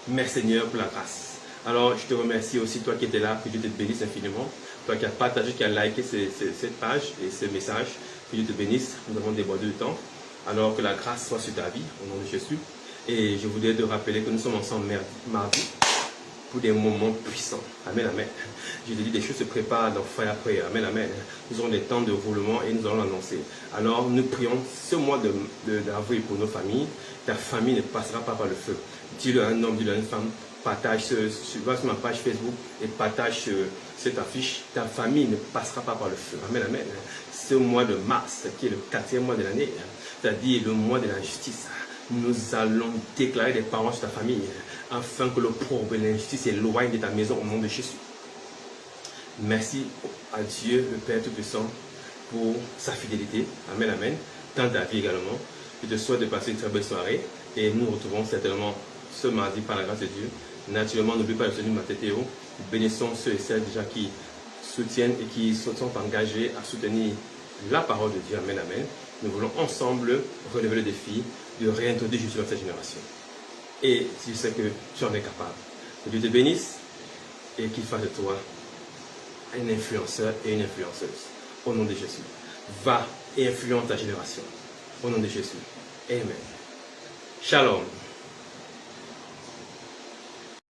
Merci Seigneur pour la grâce. Alors, je te remercie aussi, toi qui étais là, que Dieu te bénisse infiniment. Toi qui as partagé, qui as liké cette page et ce message, que Dieu te bénisse. Nous avons débordé de temps. Alors que la grâce soit sur ta vie, au nom de Jésus. Et je voudrais te rappeler que nous sommes ensemble mardi pour des moments puissants. Amen, amen. Je te dis, des choses se préparent dans Fire Prayer. Amen, amen. Nous aurons des temps de roulement et nous allons l'annoncer. Alors, nous prions ce mois d'avril pour nos familles. Ta famille ne passera pas par le feu. Dis-le à un homme, dis-le à une femme. Partage, va sur ma page Facebook et partage cette affiche. Ta famille ne passera pas par le feu. Amen, amen. Ce mois de mars, qui est le 4e mois de l'année, c'est-à-dire le mois de la justice, nous allons déclarer des paroles sur ta famille, afin que le pauvre et l'injustice éloignent de ta maison au nom de Jésus. Merci à Dieu, le Père Tout-Puissant, pour sa fidélité. Amen, amen. Dans ta vie également. Je te souhaite de passer une très belle soirée et nous nous retrouvons certainement ce mardi par la grâce de Dieu. Naturellement, n'oublie pas de soutenir Mathéo. Bénissons ceux et celles déjà qui soutiennent et qui se sont engagés à soutenir la parole de Dieu. Amen, amen. Nous voulons ensemble relever le défi de réintroduire Jésus dans cette génération. Et je sais que tu en es capable. Que Dieu te bénisse et qu'il fasse de toi un influenceur et une influenceuse. Au nom de Jésus. Va et influence ta génération. Au nom de Jésus. Amen. Shalom.